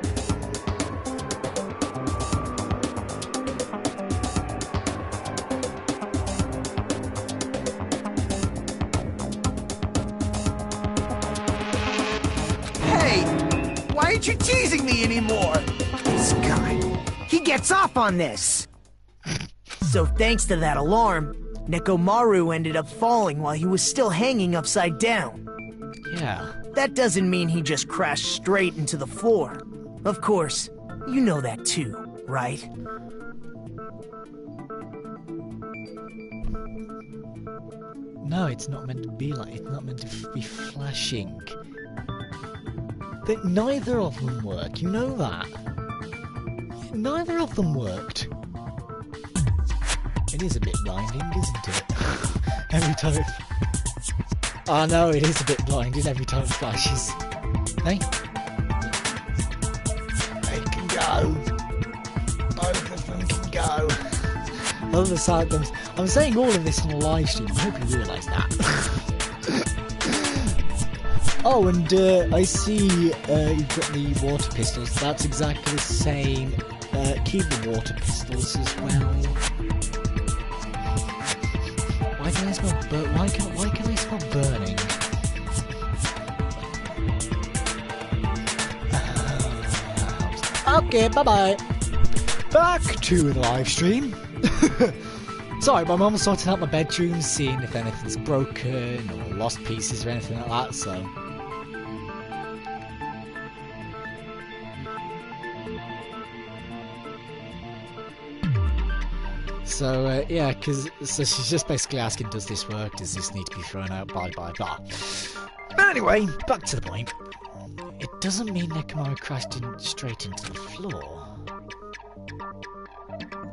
Hey! Why aren't you teasing me anymore? This guy, he gets off on this! So thanks to that alarm, Nekomaru ended up falling while he was still hanging upside down. Yeah. That doesn't mean he just crashed straight into the floor. Of course, you know that too, right? No, it's not meant to be like, it's not meant to be flashing. But neither of them work, you know that. Neither of them worked. It is a bit blinding, isn't it? Every time. Oh no, it is a bit blinding every time it flashes. Hey? They can go. Both of them can go. Other side, I'm saying all of this on a live stream, I hope you realise that. Oh, and I see you've got the water pistols. That's exactly the same. Keep the water pistols as well. can I smell why can I smell burning? Okay, bye-bye. Back to the live stream. Sorry, my mum's sorting out my bedroom, seeing if anything's broken or lost pieces or anything like that, so... yeah, so she's just basically asking, does this work? Does this need to be thrown out? Blah, blah, blah. But anyway, back to the point. It doesn't mean Nekomaru crashed straight into the floor.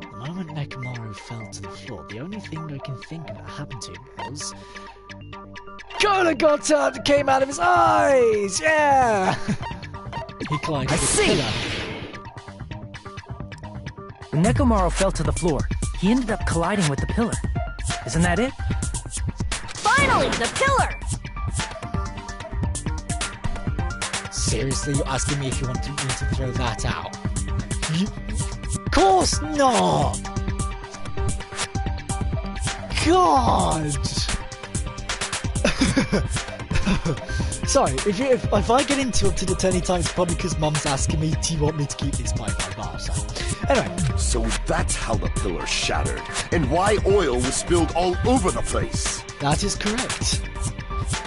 The moment Nekomaru fell to the floor, the only thing I can think of that happened to him was... Cola got out and came out of his eyes! Yeah! He collided with the pillar. When Nekomaru fell to the floor, he ended up colliding with the pillar. Isn't that it? Finally, the pillar! Seriously, you're asking me if you want me to throw that out? Of course not! God! Sorry, if I get interrupted at any time, it's probably because Mum's asking me, do you want me to keep this by bar? So, anyway. So that's how the pillar shattered, and why oil was spilled all over the place. That is correct.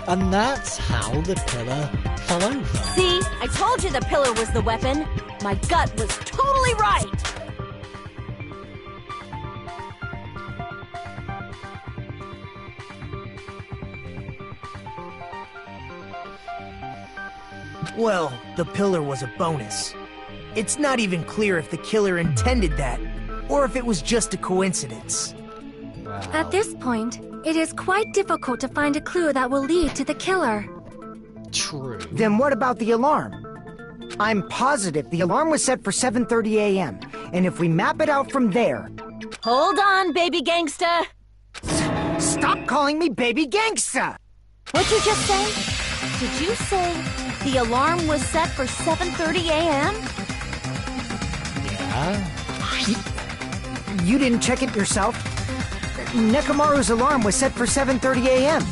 And that's how the pillar fell over. See? I told you the pillar was the weapon. My gut was totally right. Well, the pillar was a bonus. It's not even clear if the killer intended that, or if it was just a coincidence. Wow. At this point, it is quite difficult to find a clue that will lead to the killer. True. Then what about the alarm? I'm positive the alarm was set for 7:30 a.m., and if we map it out from there... Hold on, baby gangsta. Stop calling me baby gangsta! What'd you just say? Did you say the alarm was set for 7:30 a.m.? Yeah? You didn't check it yourself? Nekomaru's alarm was set for 7:30 a.m.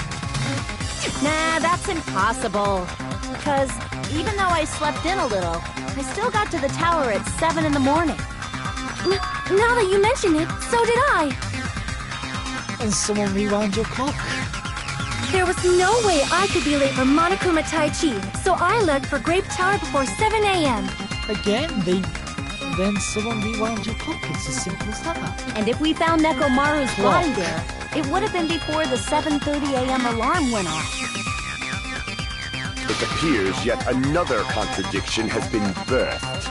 Nah, that's impossible. Because even though I slept in a little, I still got to the tower at 7 in the morning. Now that you mention it, so did I. And someone rewound your clock. There was no way I could be late for Monokuma Tai Chi, so I left for Grape Tower before 7 a.m. Again, then someone rewound your clock. It's as simple as that. And if we found Nekomaru's body there, it would have been before the 7:30 a.m. alarm went off. It appears yet another contradiction has been birthed.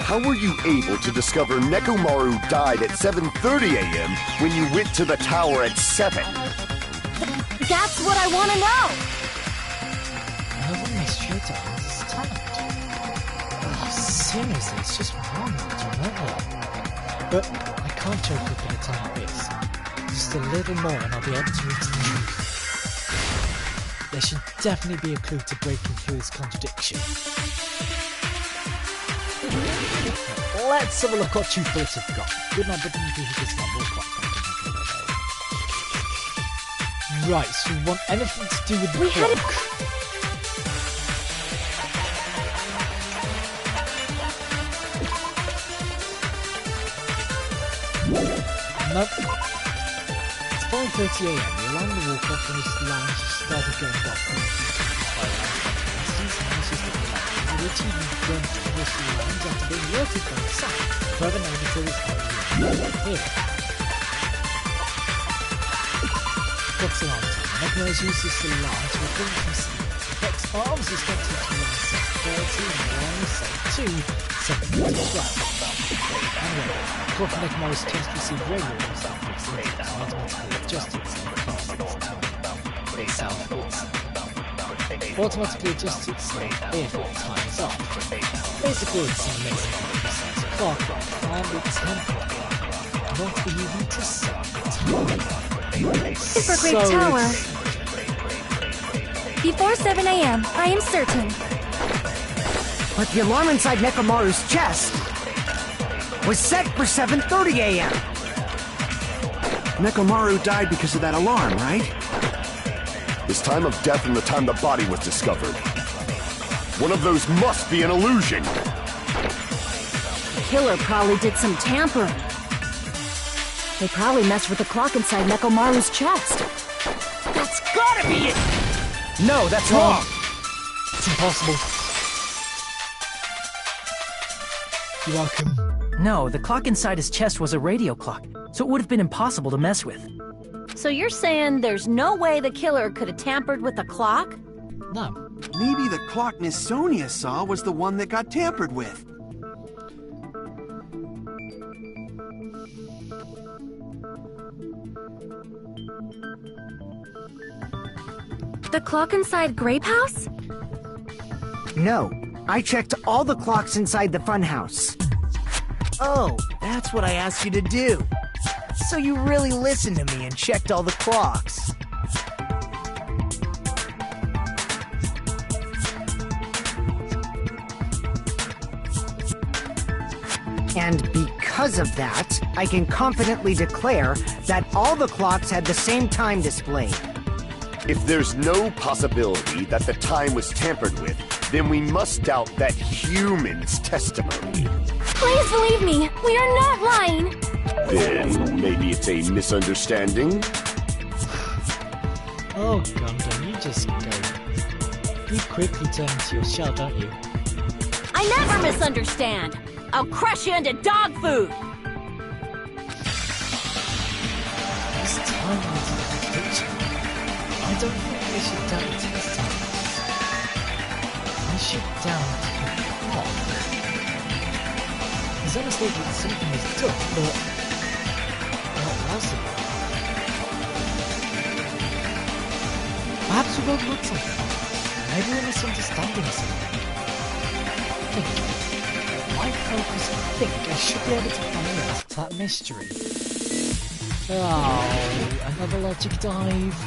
How were you able to discover Nekomaru died at 7:30 a.m. when you went to the tower at 7? That's what I want to know! Another mystery to understand. Oh, seriously, it's just wrong to remember. But I can't joke up at a time like this. Just a little more and I'll be able to reach the truth. There should definitely be a clue to breaking through this contradiction. Let's have a look what you bullets have got. Good night, but he does not look like that. Right, so you want anything to do with the clock? Nope. It's 5:30 a.m. The alarm woke up and his alarms started going off. The achievement began to push the alarms after being alerted by the sun. Further negative is here. Fox alarm time. Nekomaru uses this alarm to recover from sleep. Fox arms is set to alarm set 30 and alarm is set to 7:12. Anyway, clock for Nekomaru's test received radio waves after its limits and automatically adjusted automatically adjusts itself if it times off. Basically, it's an amazing precise clock and it's temporal, not even to set the time. For Grape Tower. Before 7 a.m., I am certain. But the alarm inside Nekomaru's chest was set for 7:30 a.m. Nekomaru died because of that alarm, right? His time of death and the time the body was discovered. One of those must be an illusion. The killer probably did some tampering. They probably messed with the clock inside Nekomaru's chest. That's gotta be it! No, that's wrong! It's impossible. You're welcome. No, the clock inside his chest was a radio clock, so it would have been impossible to mess with. So you're saying there's no way the killer could have tampered with the clock? No. Maybe the clock Miss Sonia saw was the one that got tampered with. The clock inside Grape House? No, I checked all the clocks inside the funhouse. Oh, that's what I asked you to do. So you really listened to me and checked all the clocks. And because of that, I can confidently declare that all the clocks had the same time displayed. If there's no possibility that the time was tampered with, then we must doubt that human's testimony. Please believe me, we are not lying. Then maybe it's a misunderstanding? Oh, Gundam, you just go. You quickly turn into your shell, don't you? I never misunderstand. I'll crush you into dog food. This time into the picture. I don't think we should doubt it this time. We should doubt the clock. There's honestly that something was done, but what was it? Perhaps we both looked something. Maybe we're misunderstanding something. My focus, I think I should be able to find out that mystery. Oh, another logic dive.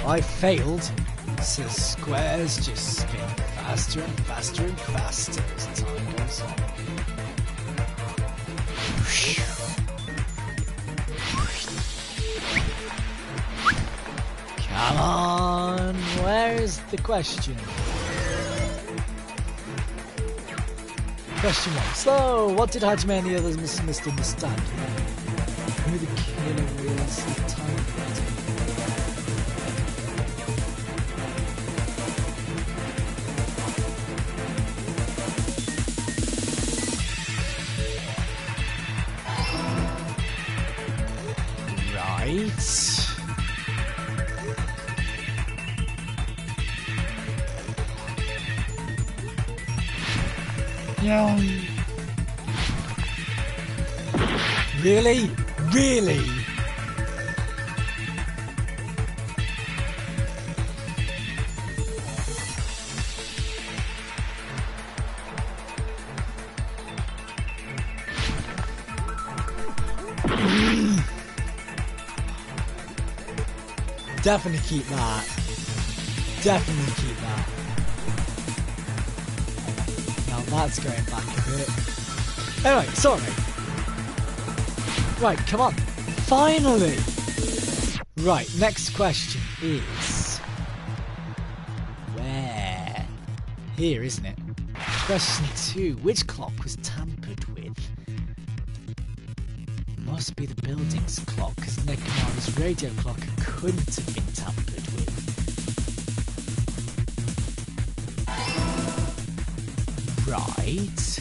I failed, so squares just spin faster and faster and faster as time goes on. Come on, where's the question? Question 1. So, what did Hajime and the others misunderstand? Who the killer is, the time it. Really? Really? Definitely keep that. Definitely keep that. Now that's going back a bit. Anyway, sorry. Right, come on. Finally! Right, next question is... where? Here, isn't it? Question 2. Which clock was tampered with? Must be the building's clock, because Nekomaru's radio clock couldn't have been tampered with. Right.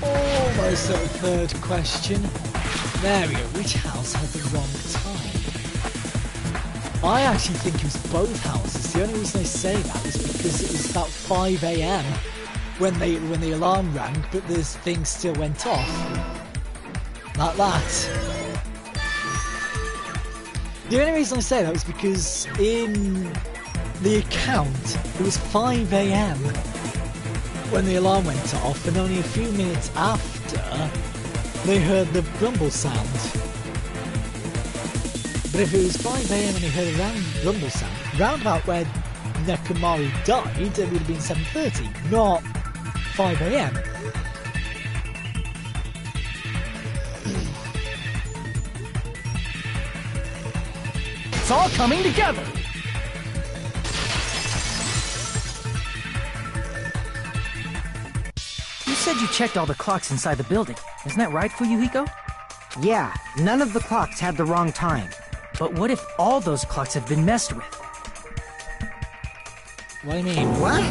Almost at the third question. There we go. Which house had the wrong time? I actually think it was both houses. The only reason I say that is because it was about 5 AM when the alarm rang, but this thing still went off. Like that. The only reason I say that was because in the account, it was 5 a.m. when the alarm went off, and only a few minutes after, they heard the rumble sound. But if it was 5 a.m. and they heard a rumble sound, round about where Nekomaru died, it would have been 7:30, not 5 a.m. It's all coming together! You said you checked all the clocks inside the building. Isn't that right, Fuyuhiko? Yeah, none of the clocks had the wrong time. But what if all those clocks have been messed with? What do you mean? What?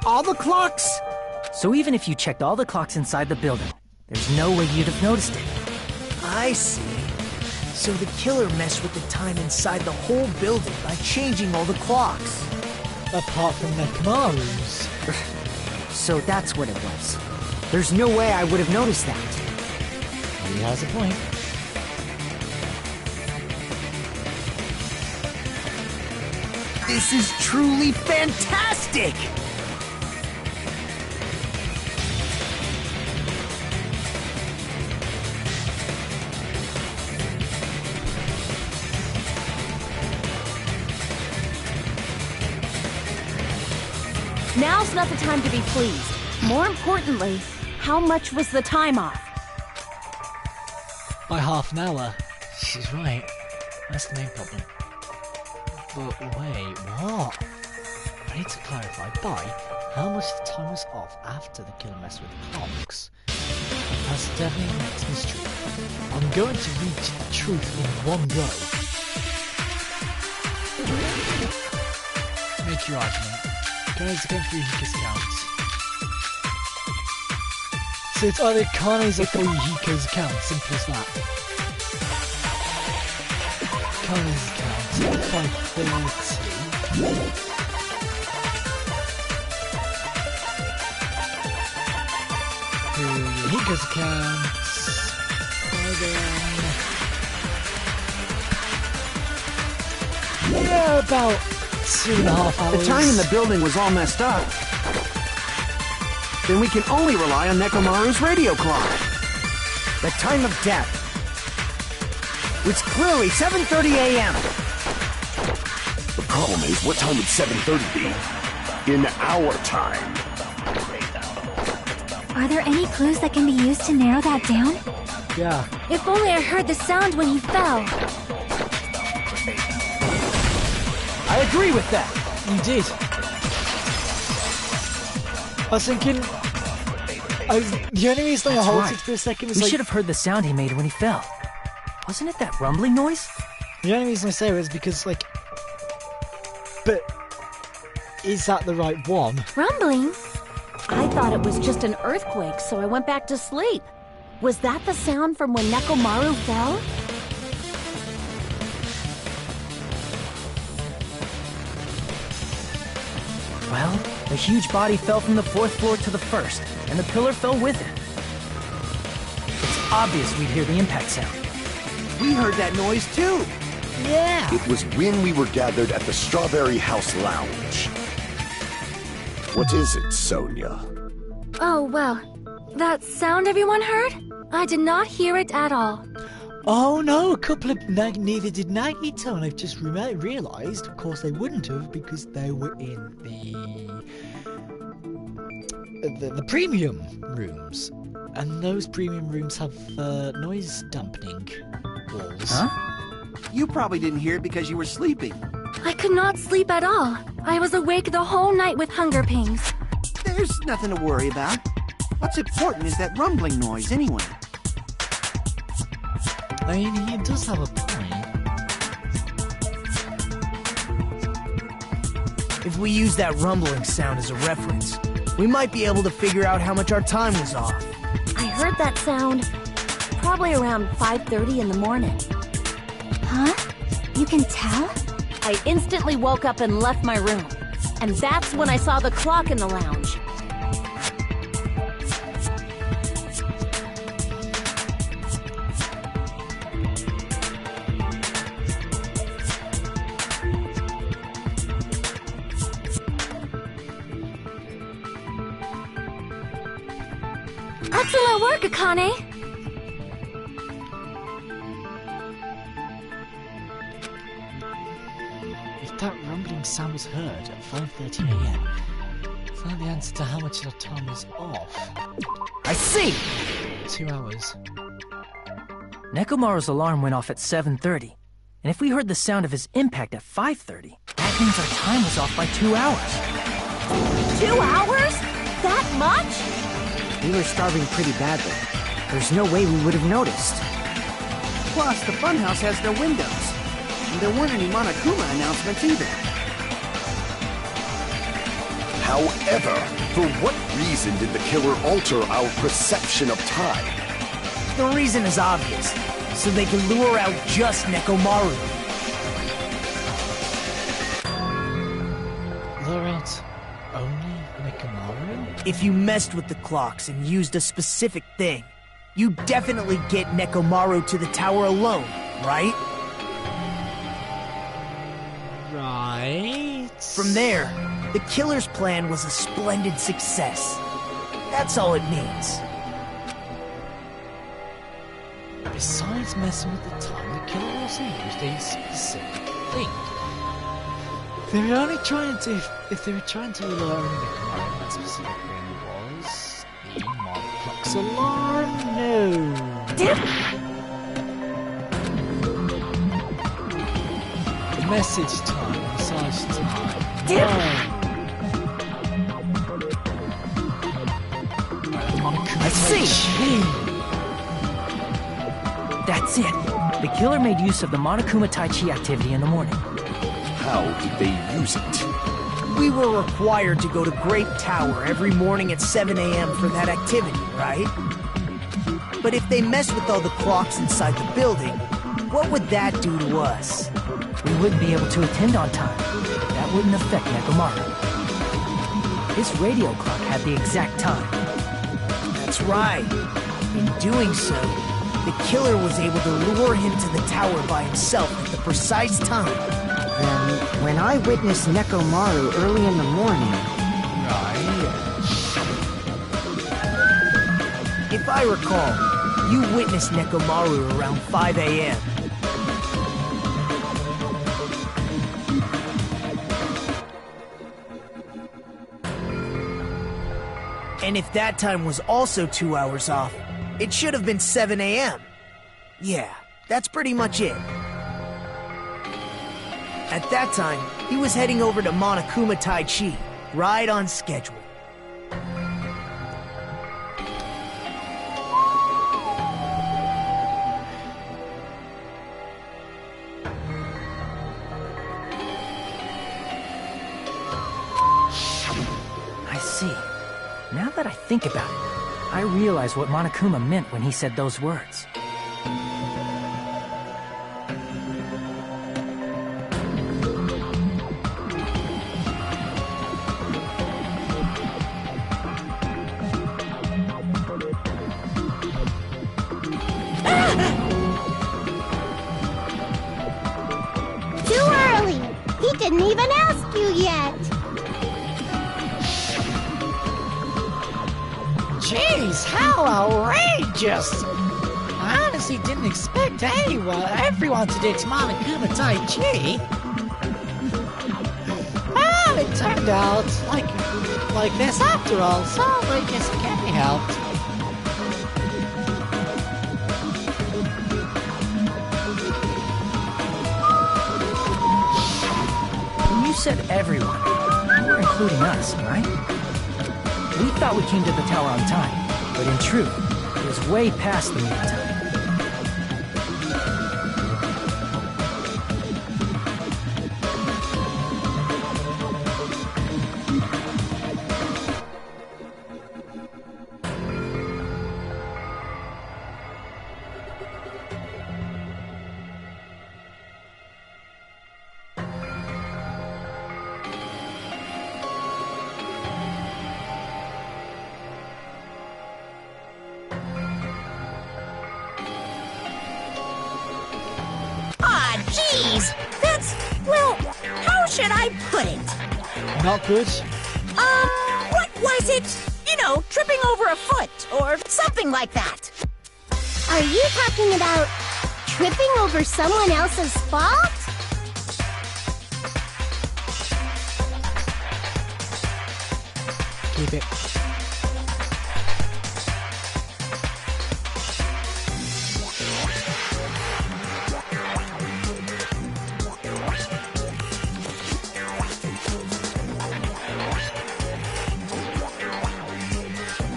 All the clocks? So even if you checked all the clocks inside the building, there's no way you'd have noticed it. I see. So the killer messed with the time inside the whole building by changing all the clocks. Apart from Nekomaru's. So that's what it was. There's no way I would have noticed that. He has a point. This is truly fantastic! Now's not the time to be pleased. More importantly, how much was the time off? By half an hour. She's right. That's the main problem. But wait, what? I need to clarify by how much the time was off after the killer messed with the clocks. That's definitely the next mystery. I'm going to reach the truth in one go. Make your argument. Guys, going through Hika's accounts. So it's either Kane's or Hika's account, simple as that. Kane's account, 530. Hika's account, 5 yeah, about 2.5 hours. The time in the building was all messed up. Then we can only rely on Nekomaru's radio clock. The time of death. It's clearly 7:30 a.m. The problem is, what time would 7:30 be? In our time. Are there any clues that can be used to narrow that down? Yeah. If only I heard the sound when he fell. I agree with that. You did. I was thinking... the only reason I halted for a second was we like... should have heard the sound he made when he fell. Wasn't it that rumbling noise? The only reason I say it is because, like... But... Is that the right one? Rumbling? I thought it was just an earthquake, so I went back to sleep. Was that the sound from when Nekomaru fell? Well, the huge body fell from the 4th floor to the 1st, and the pillar fell with it. It's obvious we'd hear the impact sound. We heard that noise too. Yeah. It was when we were gathered at the Strawberry House Lounge. What is it, Sonia? Oh, well. That sound everyone heard? I did not hear it at all. Oh no, a couple of... neither did Nagito, and I've just realised, of course they wouldn't have, because they were in the premium rooms. And those premium rooms have noise dampening walls. Huh? You probably didn't hear it because you were sleeping. I could not sleep at all. I was awake the whole night with hunger pangs. There's nothing to worry about. What's important is that rumbling noise, anyway. I mean, he does have a point. If we use that rumbling sound as a reference, we might be able to figure out how much our time was off. I heard that sound probably around 5:30 in the morning. Huh? You can tell? I instantly woke up and left my room. And that's when I saw the clock in the lounge. Excellent work, Akane! If that rumbling sound was heard at 5:30 AM, is that the answer to how much our time is off? I see! 2 hours. Nekomaru's alarm went off at 7:30, and if we heard the sound of his impact at 5:30, that means our time was off by 2 hours. 2 hours? That much? We were starving pretty badly. There's no way we would have noticed. Plus, the funhouse has no windows. And there weren't any Monokuma announcements either. However, for what reason did the killer alter our perception of time? The reason is obvious. So they can lure out just Nekomaru. Lure out only Nekomaru? If you messed with the clocks and used a specific thing, you definitely get Nekomaru to the tower alone, right? Right. From there, the killer's plan was a splendid success. That's all it means. Besides messing with the time, the killer also used a specific thing. If they were only trying to lure in Nekomaru, that specific thing was the Monoclock's alarm. No. Message time, massage time. I see! That's it. The killer made use of the Monokuma Tai Chi activity in the morning. How did they use it? We were required to go to Great Tower every morning at 7 AM for that activity, right? But if they messed with all the clocks inside the building, what would that do to us? We wouldn't be able to attend on time. That wouldn't affect Nekomaru. His radio clock had the exact time. That's right. In doing so, the killer was able to lure him to the tower by himself at the precise time. Then, when I witnessed Nekomaru early in the morning... If I recall, you witnessed Nekomaru around 5 AM. And if that time was also 2 hours off, it should have been 7 AM. Yeah, that's pretty much it. At that time, he was heading over to Monokuma Tai Chi, right on schedule. I see. Now that I think about it, I realize what Monokuma meant when he said those words. Too early! He didn't even ask you yet! Jeez, how outrageous! I honestly didn't expect everyone to ditch Monokuma Tai Chi. Well, it turned out like this after all, so it just can't be helped. When you said everyone, you were including us, right? We thought we came to the tower on time, but in truth, it was way past the meeting time. Jeez, that's, well, how should I put it? Not good? What was it? tripping over a foot or something like that. Are you talking about tripping over someone else's fault? Keep it.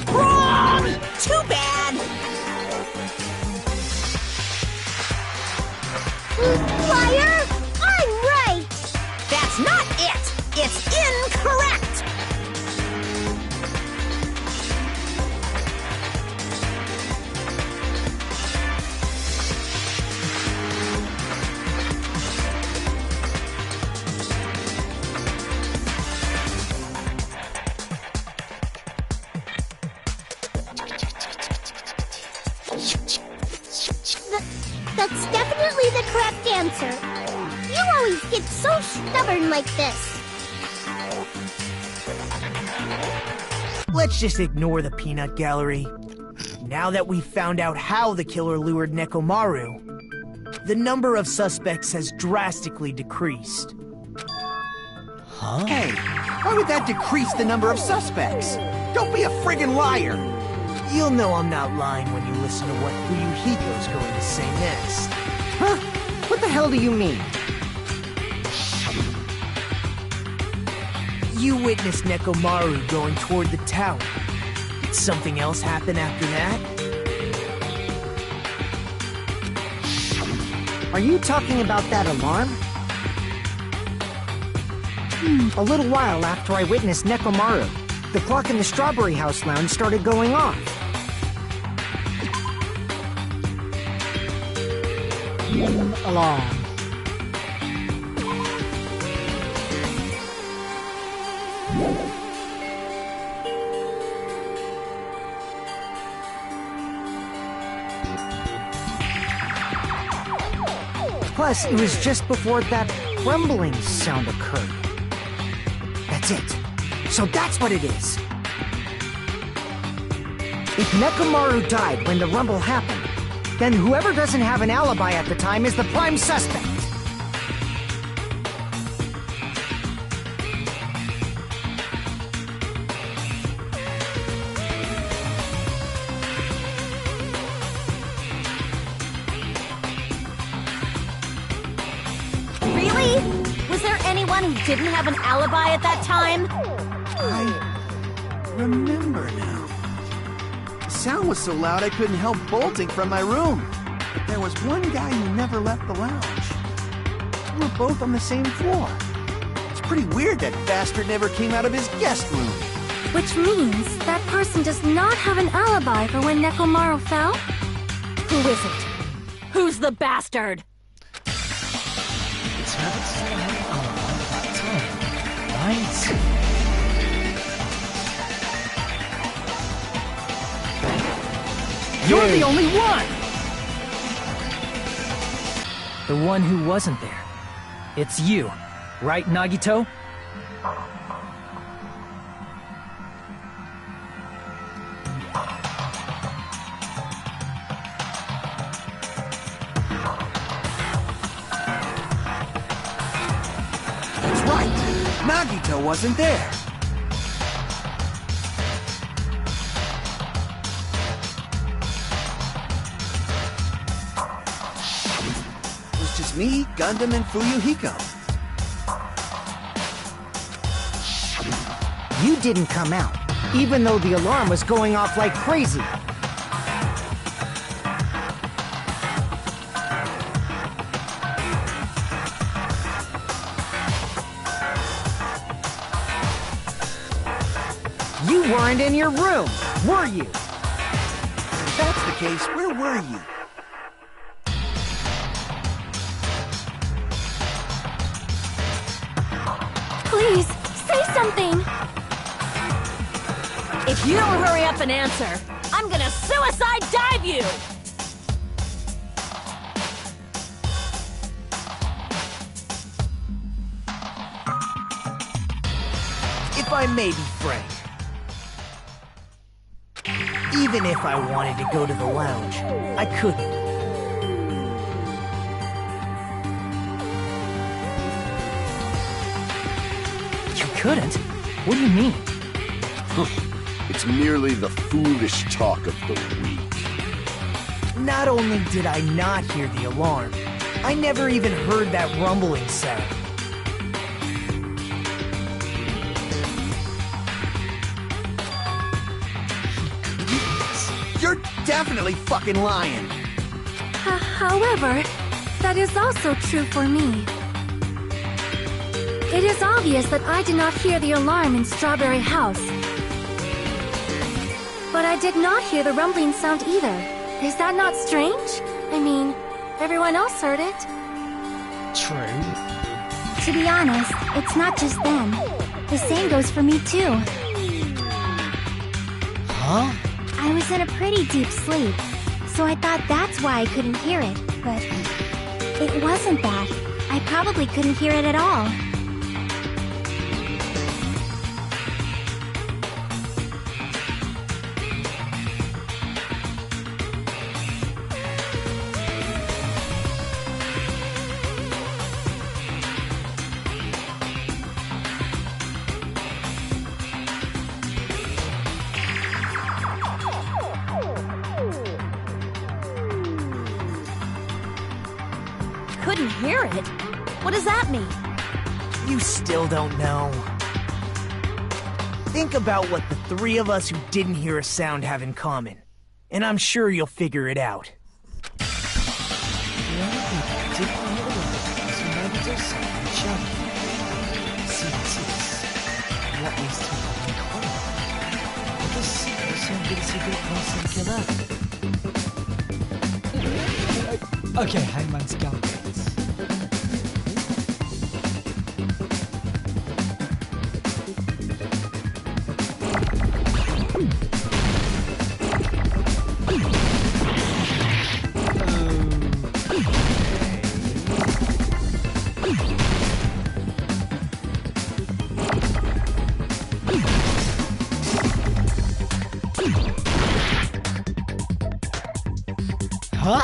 Wrong! Too bad! Liar! I'm right! That's not it! It's incorrect! That's definitely the correct answer. You always get so stubborn like this. Let's just ignore the peanut gallery. Now that we've found out how the killer lured Nekomaru, the number of suspects has drastically decreased. Huh? Hey, why would that decrease the number of suspects? Don't be a friggin' liar! You'll know I'm not lying when you listen to what Fuyuhiko's going to say next. Huh? What the hell do you mean? You witnessed Nekomaru going toward the tower. Did something else happen after that? Are you talking about that alarm? A little while after I witnessed Nekomaru, the clock in the Strawberry House lounge started going off. Alarm. Plus, it was just before that rumbling sound occurred. That's it. So that's what it is. If Nekomaru died when the rumble happened, then whoever doesn't have an alibi at the time is the prime suspect. Really? Was there anyone who didn't have an alibi at that time? I remember now. The sound was so loud I couldn't help bolting from my room. But there was one guy who never left the lounge. We were both on the same floor. It's pretty weird that bastard never came out of his guest room. Which means that person does not have an alibi for when Nekomaru fell? Who is it? Who's the bastard? It's rabbits still have an alibi at that time, right? You're the only one! The one who wasn't there. It's you, right, Nagito? That's right. Nagito wasn't there. It was just me, Gundam, and Fuyuhiko. You didn't come out, even though the alarm was going off like crazy. You weren't in your room, were you? If that's the case, where were you? Please, say something! If you don't hurry up and answer, I'm gonna suicide dive you! If I may be frank, Even if I wanted to go to the lounge, I couldn't. You couldn't? What do you mean? It's merely the foolish talk of the weak. Not only did I not hear the alarm, I never even heard that rumbling sound. You're definitely fucking lying. However, that is also true for me. It is obvious that I did not hear the alarm in Strawberry House. But I did not hear the rumbling sound either. Is that not strange? I mean, everyone else heard it. True. To be honest, it's not just them. The same goes for me too. Huh? I was in a pretty deep sleep, so I thought that's why I couldn't hear it, but it wasn't that. I probably couldn't hear it at all. Couldn't hear it? What does that mean? You still don't know. Think about what the three of us who didn't hear a sound have in common, and I'm sure you'll figure it out. Okay, Hangman's Gambit. Huh?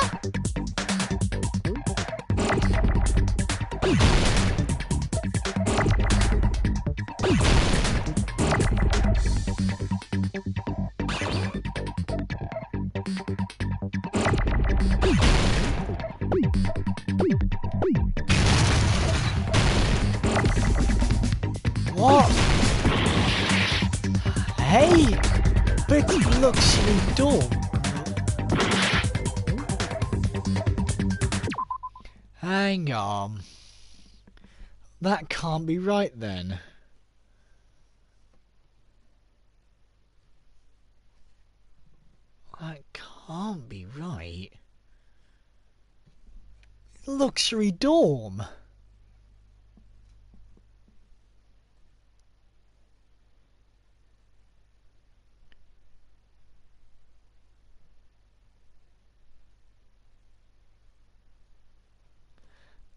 What? Hey, but it's luxury dorm. Hang on. That can't be right then. That can't be right. Luxury dorm.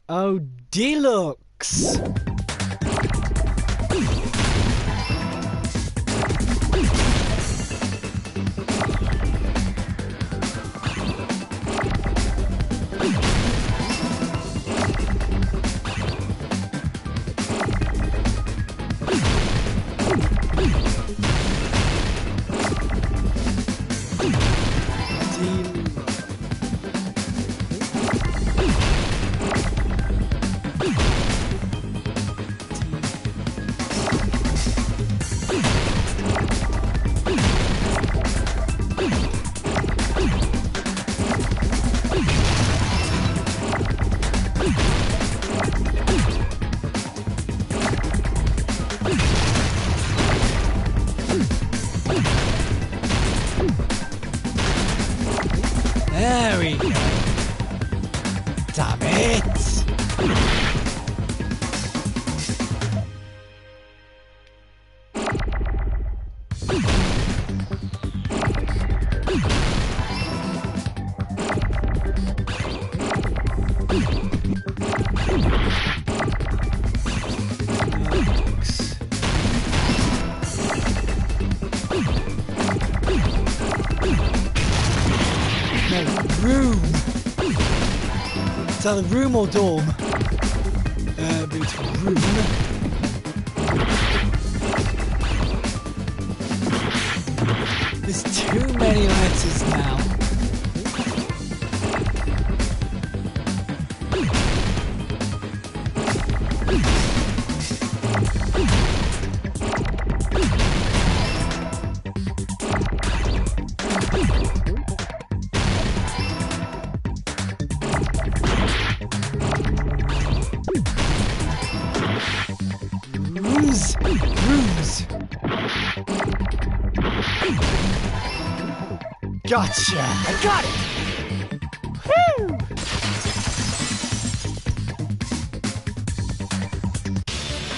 Oh, deluxe! There we go. Damn it! either room or dorm. But it's room. There's too many letters now. Rooms. Gotcha. I got it. Whew.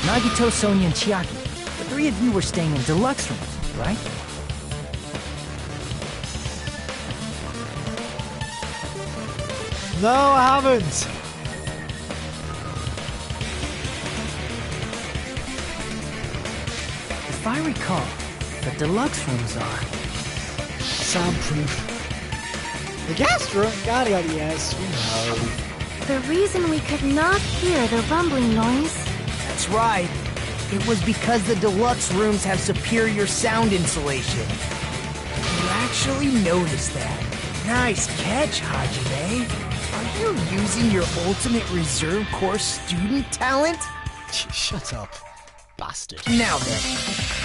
Nagito, Sonia, and Chiaki. The three of you were staying in deluxe rooms, right? No, I haven't. If I recall, the deluxe rooms are soundproof. The guest room? God, yes, we know. The reason we could not hear the rumbling noise. That's right. It was because the deluxe rooms have superior sound insulation. You actually noticed that. Nice catch, Hajime. Are you using your ultimate reserve corps student talent? Shut up, bastard. Now then,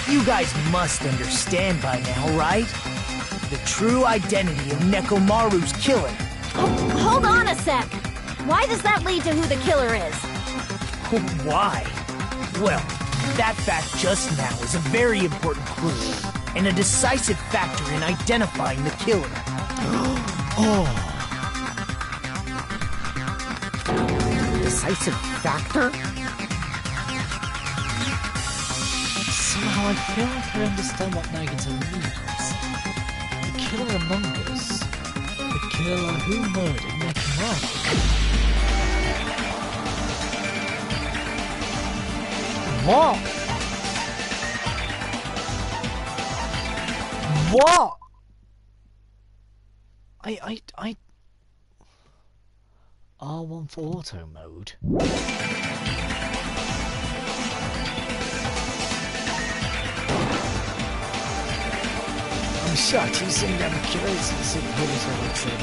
you guys must understand by now, right? The true identity of Nekomaru's killer. Oh, hold on a sec. Why does that lead to who the killer is? Why? Well, that fact just now is a very important clue, and a decisive factor in identifying the killer. Oh. Decisive factor? Somehow I feel like I understand what Nagito means. The killer among us. The killer who murdered Nekomaru. What? What? I... R1 for auto mode. I'm shocked he's saying that the killer is the same police or what's it?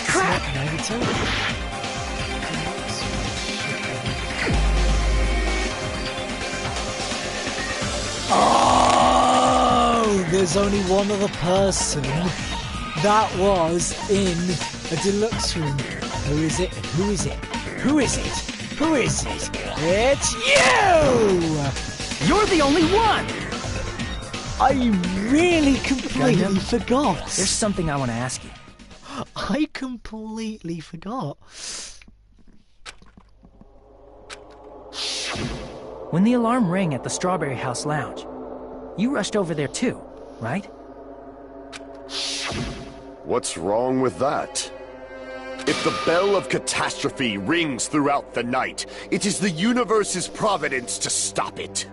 Crap! Negative? Oh! There's only one other person that was in a deluxe room. Who is it? Who is it? Who is it? Who is it? It's you! You're the only one! I really completely forgot. There's something I want to ask you. I completely forgot. When the alarm rang at the Strawberry House Lounge, you rushed over there too, right? What's wrong with that? If the bell of catastrophe rings throughout the night, it is the universe's providence to stop it.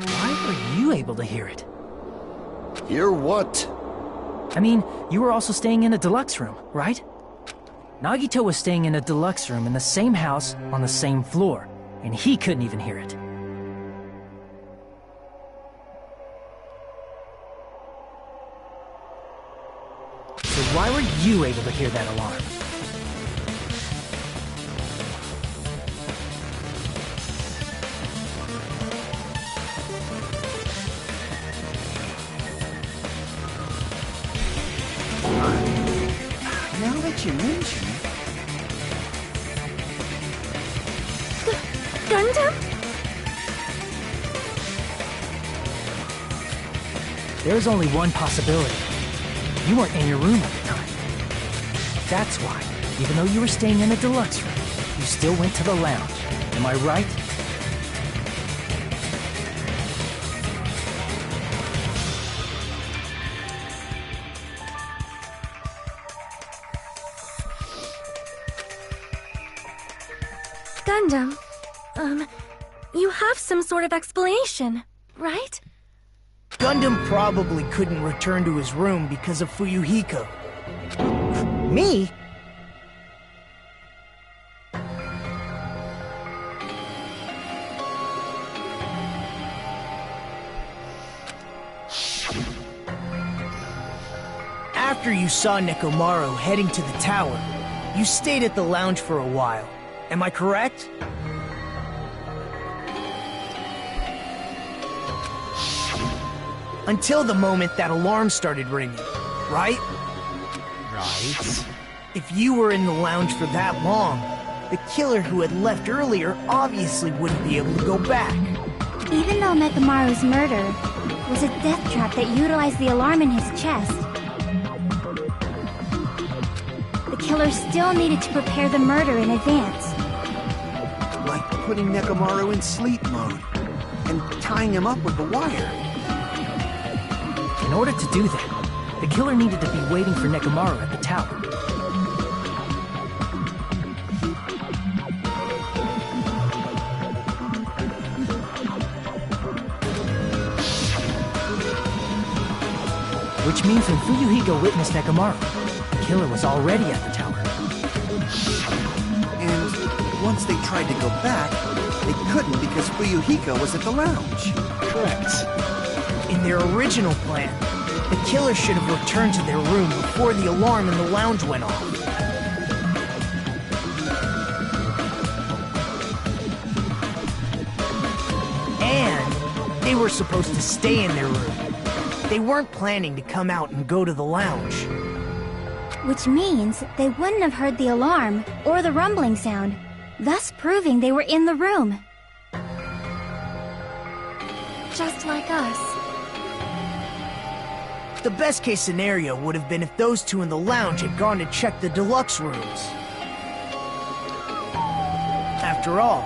Why were you able to hear it? Hear what? I mean, you were also staying in a deluxe room, right? Nagito was staying in a deluxe room in the same house on the same floor, and he couldn't even hear it. So why were you able to hear that alarm? Now that you mention it... Gundam? There's only one possibility. You weren't in your room at the time. That's why, even though you were staying in a deluxe room, you still went to the lounge. Am I right? Gundam, You have some sort of explanation, right? Gundam probably couldn't return to his room because of Fuyuhiko. Me? After you saw Nekomaru heading to the tower, you stayed at the lounge for a while. Am I correct? Until the moment that alarm started ringing, right? Right. If you were in the lounge for that long, the killer who had left earlier obviously wouldn't be able to go back. Even though Nekomaru's murder was a death trap that utilized the alarm in his chest, the killer still needed to prepare the murder in advance. Like putting Nekomaru in sleep mode and tying him up with the wire. In order to do that, the killer needed to be waiting for Nekomaru at the tower. Which means when Fuyuhiko witnessed Nekomaru, the killer was already at the tower. And once they tried to go back, they couldn't because Fuyuhiko was at the lounge. Correct. In their original plan, the killer should have returned to their room before the alarm in the lounge went off. And they were supposed to stay in their room. They weren't planning to come out and go to the lounge. Which means they wouldn't have heard the alarm or the rumbling sound, thus proving they were in the room. Just like us. The best case scenario would have been if those two in the lounge had gone to check the deluxe rooms. After all,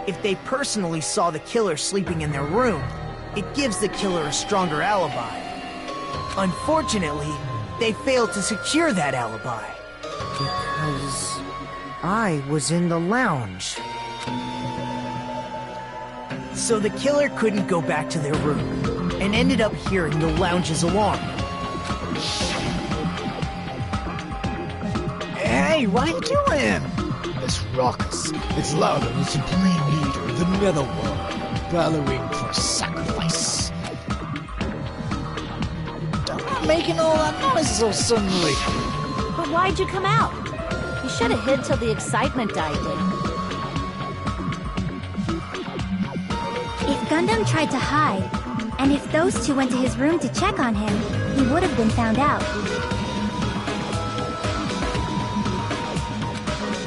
if they personally saw the killer sleeping in their room, it gives the killer a stronger alibi. Unfortunately, they failed to secure that alibi. Because I was in the lounge. So the killer couldn't go back to their room, and ended up hearing the lounge's alarm. Hey, what are you doing? This ruckus is louder than the supreme leader of the netherworld, bellowing for a sacrifice. Don't be making all that noise so suddenly. But why'd you come out? You should have hid till the excitement died down. If Gundam tried to hide, and if those two went to his room to check on him, he would have been found out.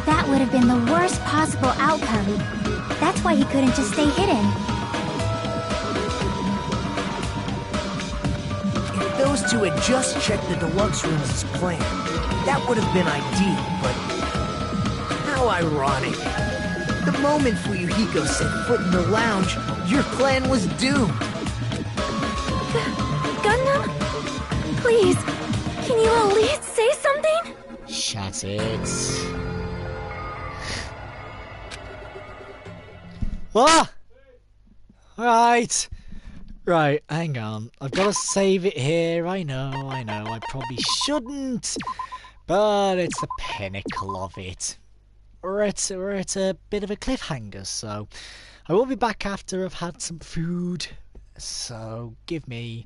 That would have been the worst possible outcome. That's why he couldn't just stay hidden. If those two had just checked the deluxe rooms as planned, that would have been ideal, but how ironic. The moment Fuyuhiko set foot in the lounge, your plan was doomed. Gundam? Please, can you at least say something? Shut it. Ah! Right, hang on. I've got to save it here. I know, I probably shouldn't. But it's the pinnacle of it. We're at a bit of a cliffhanger, so I will be back after I've had some food. So give me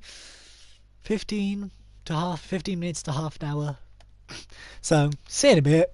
15 minutes to half an hour. So, see you in a bit.